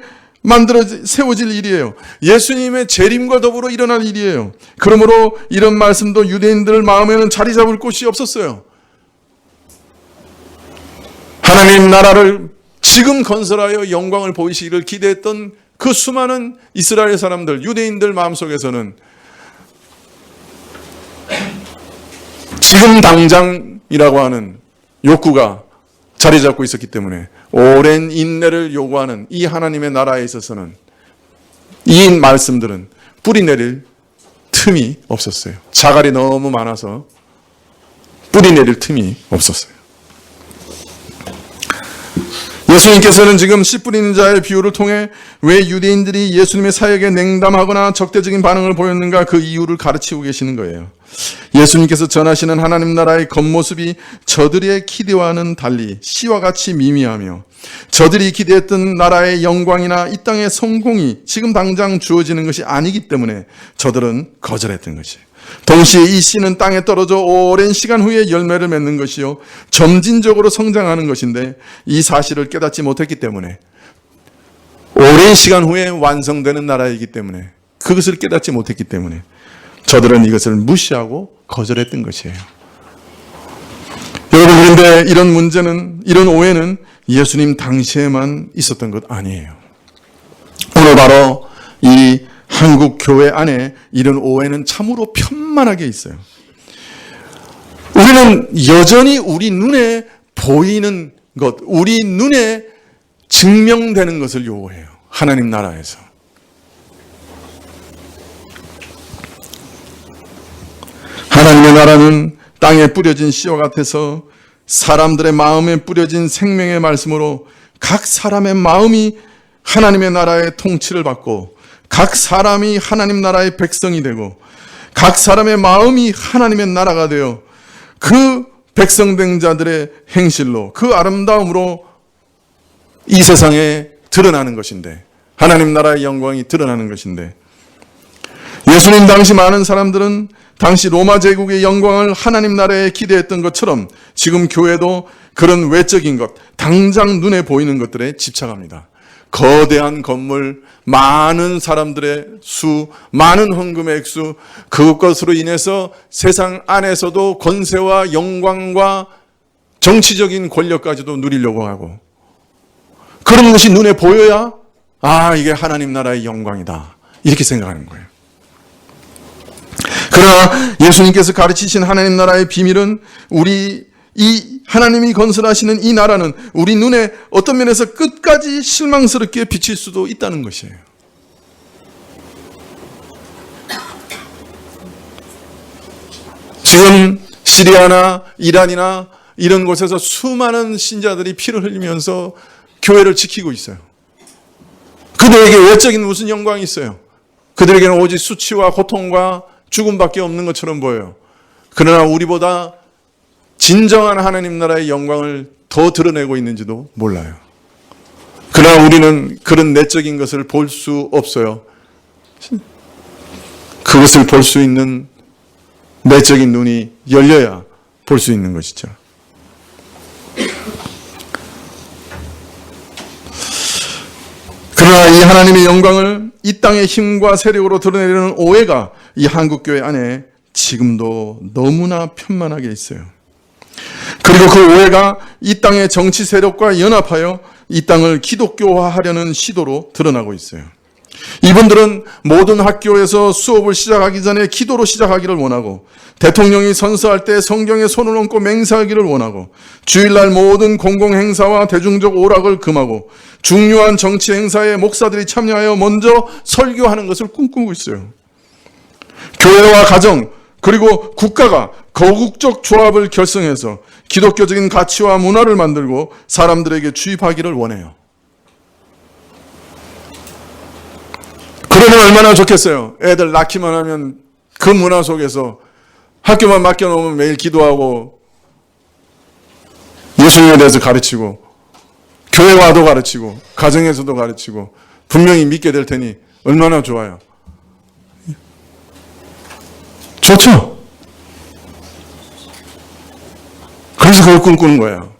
세워질 일이에요. 예수님의 재림과 더불어 일어날 일이에요. 그러므로 이런 말씀도 유대인들 마음에는 자리 잡을 곳이 없었어요. 하나님 나라를 지금 건설하여 영광을 보이시기를 기대했던 그 수많은 이스라엘 사람들, 유대인들 마음속에서는 지금 당장이라고 하는 욕구가 자리 잡고 있었기 때문에 오랜 인내를 요구하는 이 하나님의 나라에 있어서는 이 말씀들은 뿌리 내릴 틈이 없었어요. 자갈이 너무 많아서 뿌리 내릴 틈이 없었어요. 예수님께서는 지금 씨 뿌리는 자의 비유를 통해 왜 유대인들이 예수님의 사역에 냉담하거나 적대적인 반응을 보였는가 그 이유를 가르치고 계시는 거예요. 예수님께서 전하시는 하나님 나라의 겉모습이 저들의 기대와는 달리 씨와 같이 미미하며 저들이 기대했던 나라의 영광이나 이 땅의 성공이 지금 당장 주어지는 것이 아니기 때문에 저들은 거절했던 것이에요. 동시에 이 씨는 땅에 떨어져 오랜 시간 후에 열매를 맺는 것이요 점진적으로 성장하는 것인데 이 사실을 깨닫지 못했기 때문에 오랜 시간 후에 완성되는 나라이기 때문에 그것을 깨닫지 못했기 때문에 저들은 이것을 무시하고 거절했던 것이에요. 여러분, 그런데 이런 문제는, 이런 오해는 예수님 당시에만 있었던 것 아니에요. 오늘 바로 이 한국 교회 안에 이런 오해는 참으로 편만하게 있어요. 우리는 여전히 우리 눈에 보이는 것, 우리 눈에 증명되는 것을 요구해요. 하나님 나라에서. 하나님의 나라는 땅에 뿌려진 씨와 같아서 사람들의 마음에 뿌려진 생명의 말씀으로 각 사람의 마음이 하나님의 나라의 통치를 받고 각 사람이 하나님 나라의 백성이 되고 각 사람의 마음이 하나님의 나라가 되어 그 백성된 자들의 행실로 그 아름다움으로 이 세상에 드러나는 것인데 하나님 나라의 영광이 드러나는 것인데 예수님 당시 많은 사람들은 당시 로마 제국의 영광을 하나님 나라에 기대했던 것처럼 지금 교회도 그런 외적인 것, 당장 눈에 보이는 것들에 집착합니다. 거대한 건물, 많은 사람들의 수, 많은 헌금의 액수, 그것으로 인해서 세상 안에서도 권세와 영광과 정치적인 권력까지도 누리려고 하고 그런 것이 눈에 보여야 이게 하나님 나라의 영광이다 이렇게 생각하는 거예요. 그러나 예수님께서 가르치신 하나님 나라의 비밀은 이 하나님이 건설하시는 이 나라는 우리 눈에 어떤 면에서 끝까지 실망스럽게 비칠 수도 있다는 것이에요. 지금 시리아나 이란이나 이런 곳에서 수많은 신자들이 피를 흘리면서 교회를 지키고 있어요. 그들에게 외적인 무슨 영광이 있어요? 그들에게는 오직 수치와 고통과 죽음밖에 없는 것처럼 보여요. 그러나 우리보다 진정한 하나님 나라의 영광을 더 드러내고 있는지도 몰라요. 그러나 우리는 그런 내적인 것을 볼 수 없어요. 그것을 볼 수 있는 내적인 눈이 열려야 볼 수 있는 것이죠. 그러나 이 하나님의 영광을 이 땅의 힘과 세력으로 드러내려는 오해가 이 한국교회 안에 지금도 너무나 편만하게 있어요. 그리고 그 오해가 이 땅의 정치 세력과 연합하여 이 땅을 기독교화하려는 시도로 드러나고 있어요. 이분들은 모든 학교에서 수업을 시작하기 전에 기도로 시작하기를 원하고 대통령이 선서할 때 성경에 손을 얹고 맹세하기를 원하고 주일날 모든 공공행사와 대중적 오락을 금하고 중요한 정치 행사에 목사들이 참여하여 먼저 설교하는 것을 꿈꾸고 있어요. 교회와 가정 그리고 국가가 거국적 조합을 결성해서 기독교적인 가치와 문화를 만들고 사람들에게 주입하기를 원해요. 그러면 얼마나 좋겠어요. 애들 낳기만 하면 그 문화 속에서 학교만 맡겨놓으면 매일 기도하고 예수님에 대해서 가르치고 교회 와도 가르치고 가정에서도 가르치고 분명히 믿게 될 테니 얼마나 좋아요. 좋죠? 그래서 그걸 꿈꾸는 거예요.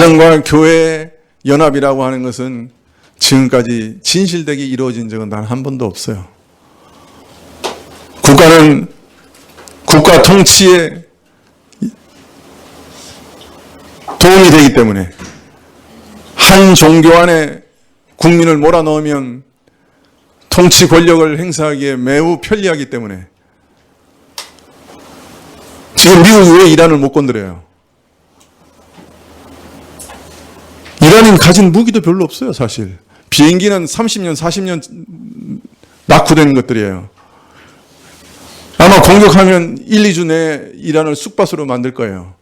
가정과 교회 연합이라고 하는 것은 지금까지 진실되게 이루어진 적은 단 한 번도 없어요. 국가는 국가 통치에 도움이 되기 때문에 한 종교 안에 국민을 몰아넣으면 통치 권력을 행사하기에 매우 편리하기 때문에 지금 미국이 왜 이란을 못 건드려요? 이란이 가진 무기도 별로 없어요, 사실. 비행기는 30년, 40년 낙후된 것들이에요. 아마 공격하면 1, 2주 내에 이란을 쑥밭으로 만들 거예요.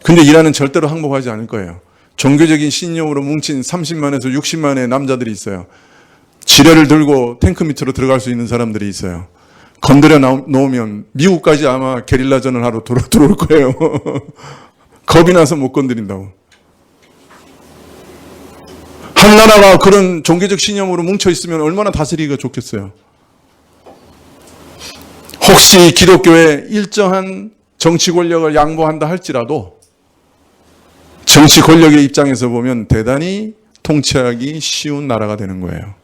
근데 이란은 절대로 항복하지 않을 거예요. 종교적인 신념으로 뭉친 30만에서 60만의 남자들이 있어요. 지뢰를 들고 탱크 밑으로 들어갈 수 있는 사람들이 있어요. 건드려 놓으면 미국까지 아마 게릴라전을 하러 들어올 거예요. 겁이 나서 못 건드린다고. 한 나라가 그런 종교적 신념으로 뭉쳐 있으면 얼마나 다스리기가 좋겠어요. 혹시 기독교에 일정한 정치 권력을 양보한다 할지라도 정치 권력의 입장에서 보면 대단히 통치하기 쉬운 나라가 되는 거예요.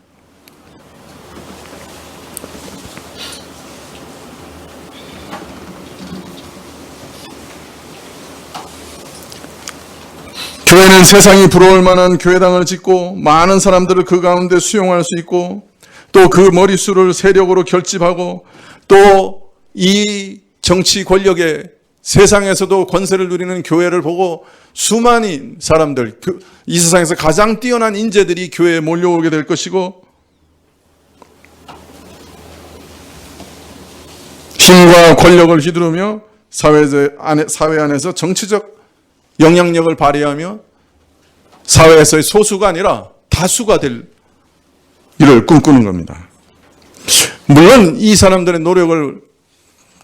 교회는 세상이 부러울 만한 교회당을 짓고 많은 사람들을 그 가운데 수용할 수 있고 또 그 머릿수를 세력으로 결집하고 또 이 정치 권력의 세상에서도 권세를 누리는 교회를 보고 수많은 사람들, 이 세상에서 가장 뛰어난 인재들이 교회에 몰려오게 될 것이고 힘과 권력을 휘두르며 사회 안에서 정치적 영향력을 발휘하며 사회에서의 소수가 아니라 다수가 될 일을 꿈꾸는 겁니다. 물론 이 사람들의 노력을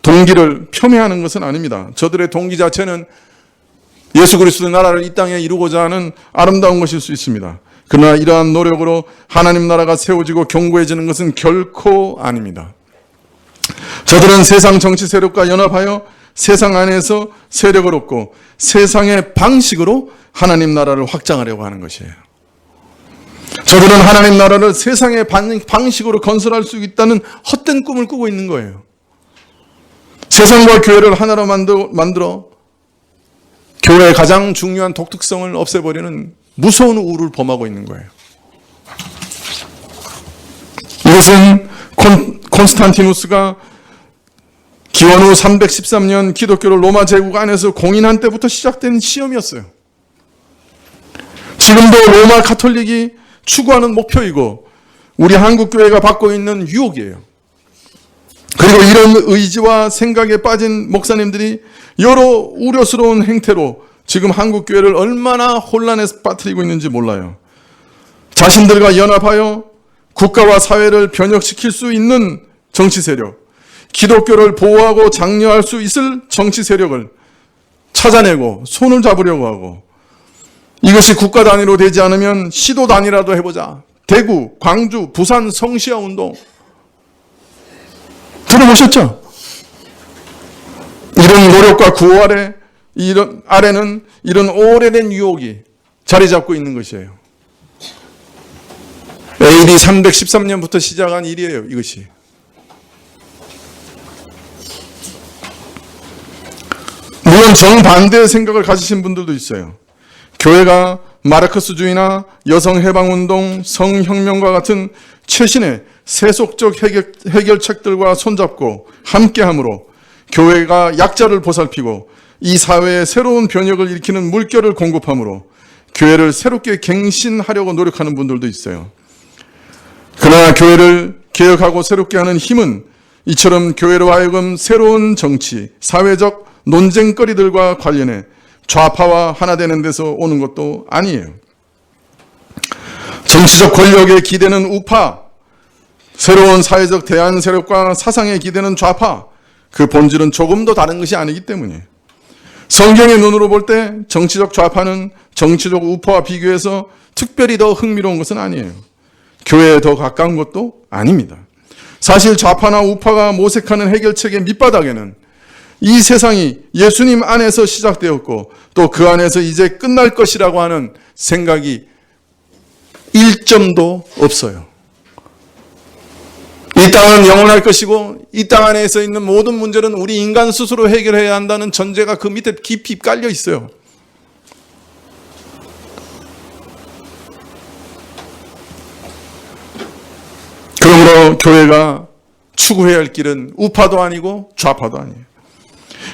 동기를 폄훼하는 것은 아닙니다. 저들의 동기 자체는 예수 그리스도의 나라를 이 땅에 이루고자 하는 아름다운 것일 수 있습니다. 그러나 이러한 노력으로 하나님 나라가 세워지고 견고해지는 것은 결코 아닙니다. 저들은 세상 정치 세력과 연합하여 세상 안에서 세력을 얻고 세상의 방식으로 하나님 나라를 확장하려고 하는 것이에요. 저들은 하나님 나라를 세상의 방식으로 건설할 수 있다는 헛된 꿈을 꾸고 있는 거예요. 세상과 교회를 하나로 만들어 교회의 가장 중요한 독특성을 없애버리는 무서운 우를 범하고 있는 거예요. 이것은 콘스탄티누스가 기원 후 313년 기독교를 로마 제국 안에서 공인한 때부터 시작된 시험이었어요. 지금도 로마 가톨릭이 추구하는 목표이고 우리 한국교회가 받고 있는 유혹이에요. 그리고 이런 의지와 생각에 빠진 목사님들이 여러 우려스러운 행태로 지금 한국교회를 얼마나 혼란에 빠뜨리고 있는지 몰라요. 자신들과 연합하여 국가와 사회를 변혁시킬 수 있는 정치 세력, 기독교를 보호하고 장려할 수 있을 정치 세력을 찾아내고 손을 잡으려고 하고 이것이 국가 단위로 되지 않으면 시도 단위라도 해보자. 대구, 광주, 부산 성시아 운동 들어보셨죠? 이런 노력과 구호 아래는 이런 오래된 유혹이 자리 잡고 있는 것이에요. AD 313년부터 시작한 일이에요, 이것이. 물론 정반대의 생각을 가지신 분들도 있어요. 교회가 마르크스주의나 여성해방운동, 성혁명과 같은 최신의 세속적 해결책들과 손잡고 함께함으로 교회가 약자를 보살피고 이 사회에 새로운 변혁을 일으키는 물결을 공급함으로 교회를 새롭게 갱신하려고 노력하는 분들도 있어요. 그러나 교회를 개혁하고 새롭게 하는 힘은 이처럼 교회로 하여금 새로운 정치, 사회적 논쟁거리들과 관련해 좌파와 하나 되는 데서 오는 것도 아니에요. 정치적 권력에 기대는 우파, 새로운 사회적 대안 세력과 사상에 기대는 좌파, 그 본질은 조금도 다른 것이 아니기 때문이에요. 성경의 눈으로 볼 때 정치적 좌파는 정치적 우파와 비교해서 특별히 더 흥미로운 것은 아니에요. 교회에 더 가까운 것도 아닙니다. 사실 좌파나 우파가 모색하는 해결책의 밑바닥에는 이 세상이 예수님 안에서 시작되었고 또 그 안에서 이제 끝날 것이라고 하는 생각이 1점도 없어요. 이 땅은 영원할 것이고 이 땅 안에서 있는 모든 문제는 우리 인간 스스로 해결해야 한다는 전제가 그 밑에 깊이 깔려 있어요. 그러므로 교회가 추구해야 할 길은 우파도 아니고 좌파도 아니에요.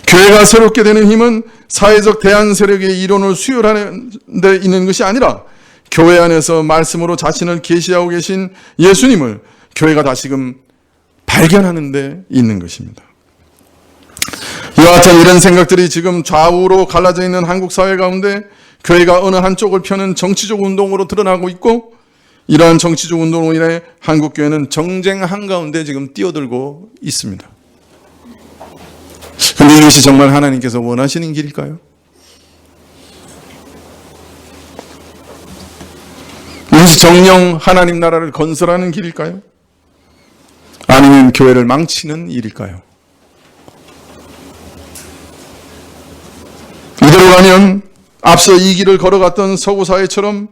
교회가 새롭게 되는 힘은 사회적 대안 세력의 이론을 수혈하는 데 있는 것이 아니라 교회 안에서 말씀으로 자신을 계시하고 계신 예수님을 교회가 다시금 발견하는 데 있는 것입니다. 이와 같은 이런 생각들이 지금 좌우로 갈라져 있는 한국 사회 가운데 교회가 어느 한쪽을 펴는 정치적 운동으로 드러나고 있고 이러한 정치적 운동으로 인해 한국 교회는 정쟁 한가운데 지금 뛰어들고 있습니다. 그런데 이것이 정말 하나님께서 원하시는 길일까요? 이것이 정령 하나님 나라를 건설하는 길일까요? 아니면 교회를 망치는 일일까요? 이대로 가면 앞서 이 길을 걸어갔던 서구 사회처럼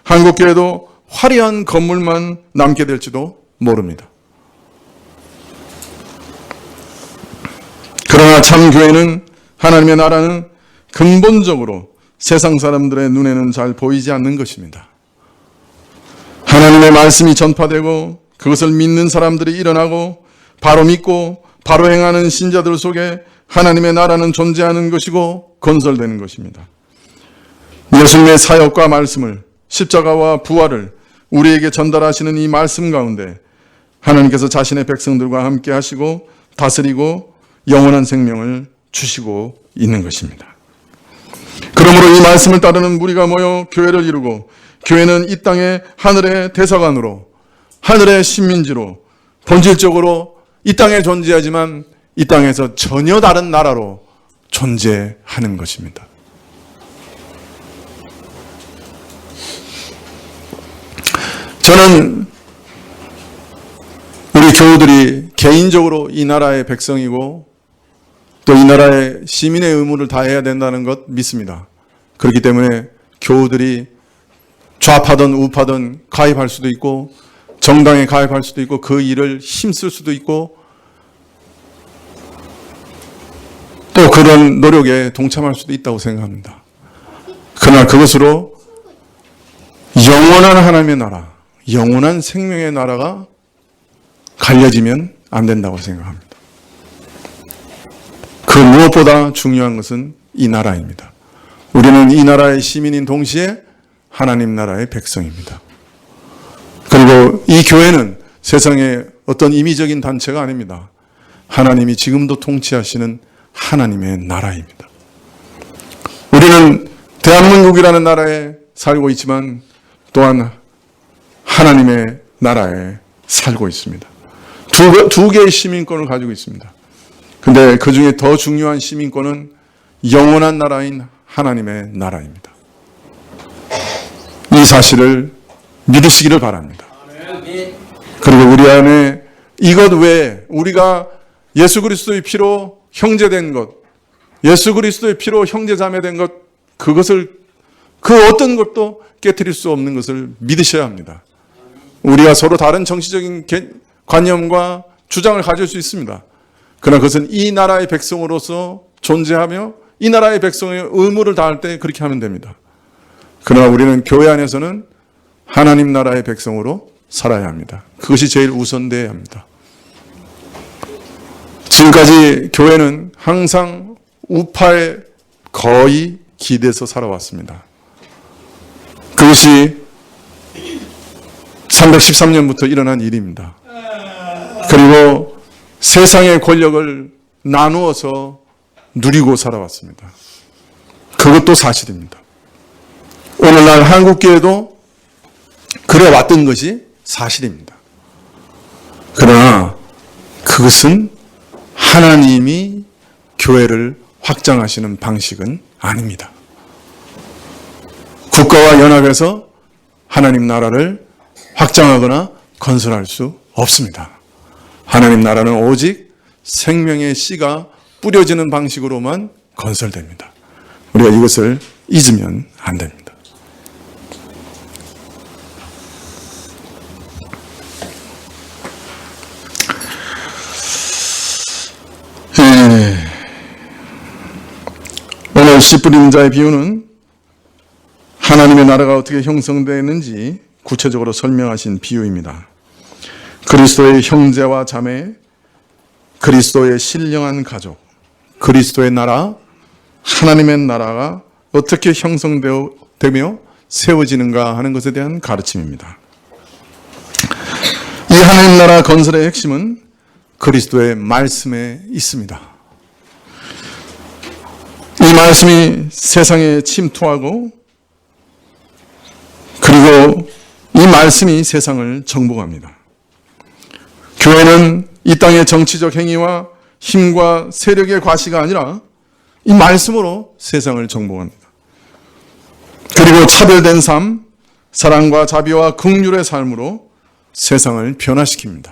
한국 교회도 화려한 건물만 남게 될지도 모릅니다. 그러나 참 교회는, 하나님의 나라는 근본적으로 세상 사람들의 눈에는 잘 보이지 않는 것입니다. 하나님의 말씀이 전파되고 그것을 믿는 사람들이 일어나고 바로 믿고 바로 행하는 신자들 속에 하나님의 나라는 존재하는 것이고 건설되는 것입니다. 예수님의 사역과 말씀을, 십자가와 부활을 우리에게 전달하시는 이 말씀 가운데 하나님께서 자신의 백성들과 함께 하시고 다스리고 영원한 생명을 주시고 있는 것입니다. 그러므로 이 말씀을 따르는 무리가 모여 교회를 이루고 교회는 이 땅의 하늘의 대사관으로, 하늘의 식민지로, 본질적으로 이 땅에 존재하지만 이 땅에서 전혀 다른 나라로 존재하는 것입니다. 저는 우리 교우들이 개인적으로 이 나라의 백성이고 또 이 나라의 시민의 의무를 다해야 된다는 것 믿습니다. 그렇기 때문에 교우들이 좌파든 우파든 가입할 수도 있고 정당에 가입할 수도 있고 그 일을 힘쓸 수도 있고 또 그런 노력에 동참할 수도 있다고 생각합니다. 그러나 그것으로 영원한 하나님의 나라, 영원한 생명의 나라가 갈려지면 안 된다고 생각합니다. 그 무엇보다 중요한 것은 이 나라입니다. 우리는 이 나라의 시민인 동시에 하나님 나라의 백성입니다. 그리고 이 교회는 세상의 어떤 임의적인 단체가 아닙니다. 하나님이 지금도 통치하시는 하나님의 나라입니다. 우리는 대한민국이라는 나라에 살고 있지만 또한 하나님의 나라에 살고 있습니다. 두 개의 시민권을 가지고 있습니다. 근데 그 중에 더 중요한 시민권은 영원한 나라인 하나님의 나라입니다. 이 사실을 믿으시기를 바랍니다. 그리고 우리 안에 이것 외에 우리가 예수 그리스도의 피로 형제된 것, 예수 그리스도의 피로 형제자매된 것, 그것을 그 어떤 것도 깨트릴 수 없는 것을 믿으셔야 합니다. 우리가 서로 다른 정치적인 관념과 주장을 가질 수 있습니다. 그러나 그것은 이 나라의 백성으로서 존재하며 이 나라의 백성의 의무를 다할 때 그렇게 하면 됩니다. 그러나 우리는 교회 안에서는 하나님 나라의 백성으로 살아야 합니다. 그것이 제일 우선되어야 합니다. 지금까지 교회는 항상 우파에 거의 기대서 살아왔습니다. 그것이 313년부터 일어난 일입니다. 그리고 세상의 권력을 나누어서 누리고 살아왔습니다. 그것도 사실입니다. 오늘날 한국교회도 그래 왔던 것이 사실입니다. 그러나 그것은 하나님이 교회를 확장하시는 방식은 아닙니다. 국가와 연합해서 하나님 나라를 확장하거나 건설할 수 없습니다. 하나님 나라는 오직 생명의 씨가 뿌려지는 방식으로만 건설됩니다. 우리가 이것을 잊으면 안 됩니다. 오늘 씨 뿌리는 자의 비유는 하나님의 나라가 어떻게 형성되는지 구체적으로 설명하신 비유입니다. 그리스도의 형제와 자매, 그리스도의 신령한 가족, 그리스도의 나라, 하나님의 나라가 어떻게 형성되며 세워지는가 하는 것에 대한 가르침입니다. 이 하나님 나라 건설의 핵심은 그리스도의 말씀에 있습니다. 이 말씀이 세상에 침투하고 그리고 이 말씀이 세상을 정복합니다. 교회는 이 땅의 정치적 행위와 힘과 세력의 과시가 아니라 이 말씀으로 세상을 정복합니다. 그리고 차별된 삶, 사랑과 자비와 긍휼의 삶으로 세상을 변화시킵니다.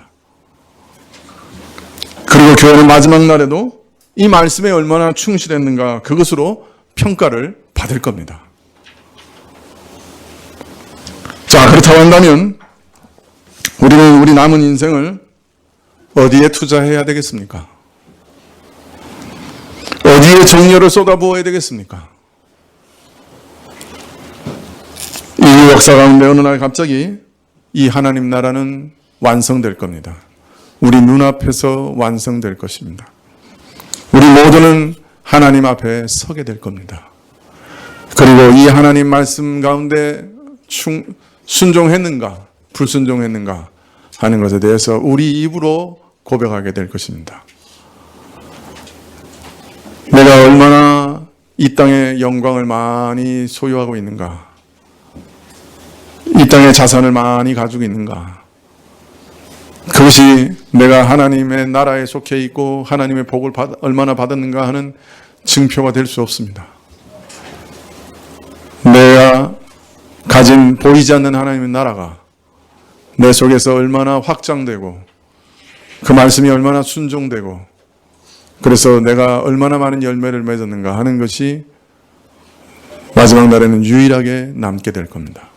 그리고 교회는 마지막 날에도 이 말씀에 얼마나 충실했는가 그것으로 평가를 받을 겁니다. 자, 그렇다고 한다면 우리는 우리 남은 인생을 어디에 투자해야 되겠습니까? 어디에 정열을 쏟아부어야 되겠습니까? 이 역사 가운데 어느 날 갑자기 이 하나님 나라는 완성될 겁니다. 우리 눈앞에서 완성될 것입니다. 우리 모두는 하나님 앞에 서게 될 겁니다. 그리고 이 하나님 말씀 가운데 순종했는가 불순종했는가 하는 것에 대해서 우리 입으로 고백하게 될 것입니다. 내가 얼마나 이 땅의 영광을 많이 소유하고 있는가, 이 땅의 자산을 많이 가지고 있는가, 그것이 내가 하나님의 나라에 속해 있고 하나님의 복을 얼마나 받았는가 하는 증표가 될 수 없습니다. 내가 가진 보이지 않는 하나님의 나라가 내 속에서 얼마나 확장되고 그 말씀이 얼마나 순종되고 그래서 내가 얼마나 많은 열매를 맺었는가 하는 것이 마지막 날에는 유일하게 남게 될 겁니다.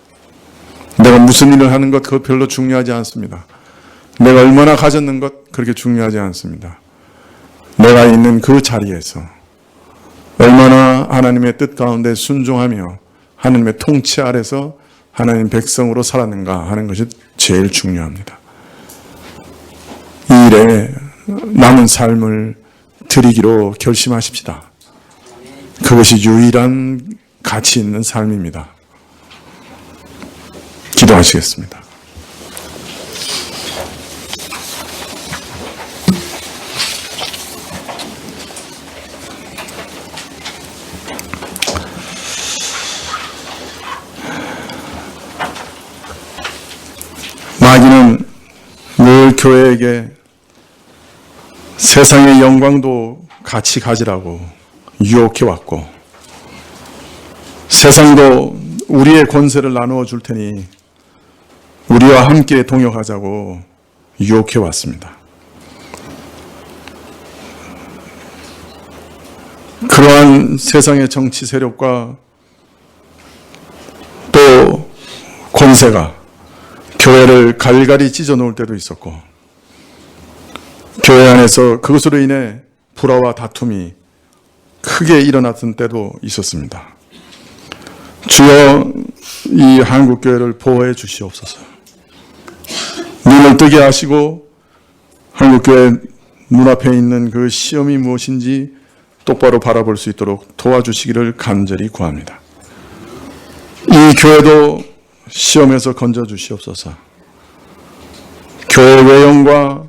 내가 무슨 일을 하는 것 그거 별로 중요하지 않습니다. 내가 얼마나 가졌는 것 그렇게 중요하지 않습니다. 내가 있는 그 자리에서 얼마나 하나님의 뜻 가운데 순종하며 하나님의 통치 아래서 하나님 백성으로 살았는가 하는 것이 제일 중요합니다. 이 일에 남은 삶을 드리기로 결심하십시다. 그것이 유일한 가치 있는 삶입니다. 기도하시겠습니다. 마귀는 늘 교회에게 세상의 영광도 같이 가지라고 유혹해왔고 세상도 우리의 권세를 나누어 줄 테니 우리와 함께 동역하자고 유혹해왔습니다. 그러한 세상의 정치 세력과 또 권세가 교회를 갈갈이 찢어 놓을 때도 있었고 교회 안에서 그것으로 인해 불화와 다툼이 크게 일어났던 때도 있었습니다. 주여 이 한국교회를 보호해 주시옵소서. 눈을 뜨게 하시고 한국교회 눈앞에 있는 그 시험이 무엇인지 똑바로 바라볼 수 있도록 도와주시기를 간절히 구합니다. 이 교회도 시험에서 건져 주시옵소서. 교회 외형과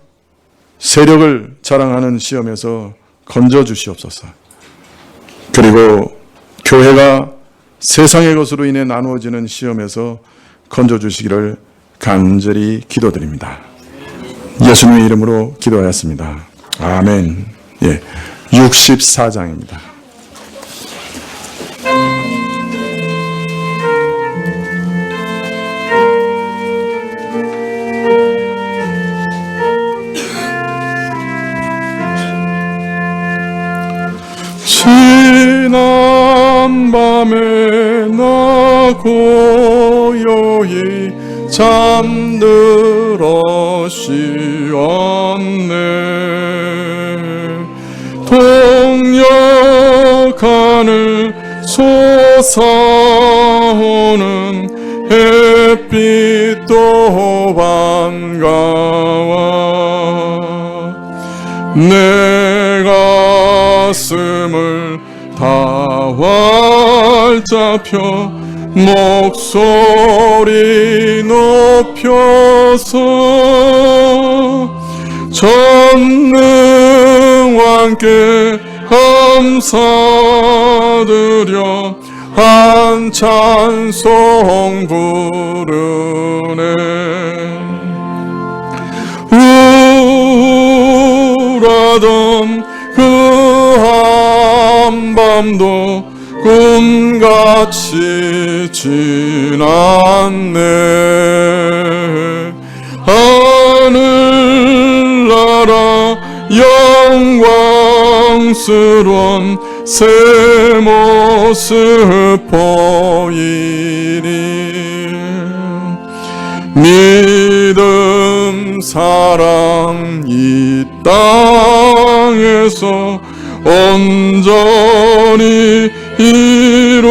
세력을 자랑하는 시험에서 건져 주시옵소서. 그리고 교회가 세상의 것으로 인해 나누어지는 시험에서 건져 주시기를 간절히 기도드립니다. 예수님의 이름으로 기도하였습니다. 아멘. 예, 64장입니다. 밤에 나 고요히 잠들어 쉬었네. 동역하늘 솟아오는 햇빛도 반가워. 내 가슴을 다 활짝 펴 목소리 높여서 전능왕께 감사드려 한 찬송 부르네. 우울하던 그 한밤도 꿈같이 지났네. 하늘나라 영광스러운 새 모습 보이니 믿음 사랑 이 땅에서 온전히 이루어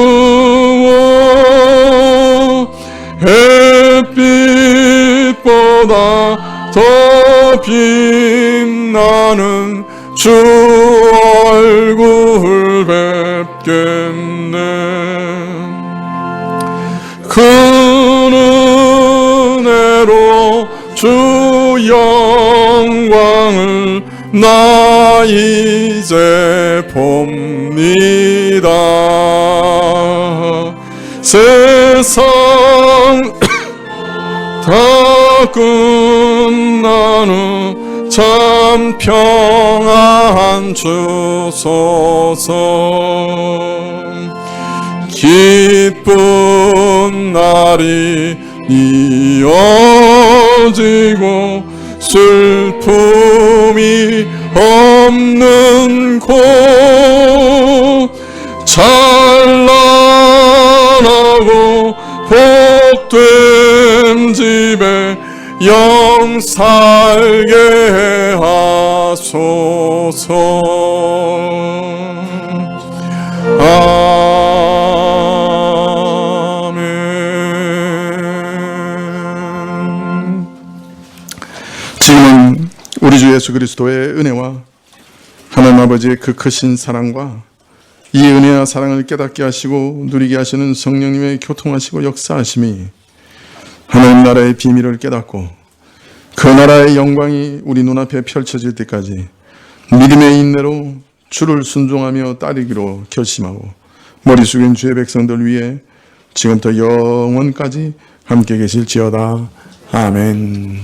햇빛보다 더 빛나는 주 얼굴 뵙겠네. 그 은혜로 주 영광을 나 이제 봅니다. 세상 다 끝난 후 참 평안 주소서. 기쁜 날이 이어지고 슬픔이 없는 곳 찬란하고 복된 집에 영 살게 하소서. 아멘. 지금은 우리 주 예수 그리스도의 은혜와 하나님 아버지의 그 크신 사랑과 이 은혜와 사랑을 깨닫게 하시고 누리게 하시는 성령님의 교통하시고 역사하심이 하나님 나라의 비밀을 깨닫고 그 나라의 영광이 우리 눈앞에 펼쳐질 때까지 믿음의 인내로 주를 순종하며 따르기로 결심하고 머리 숙인 주의 백성들 위해 지금부터 영원까지 함께 계실지어다. 아멘.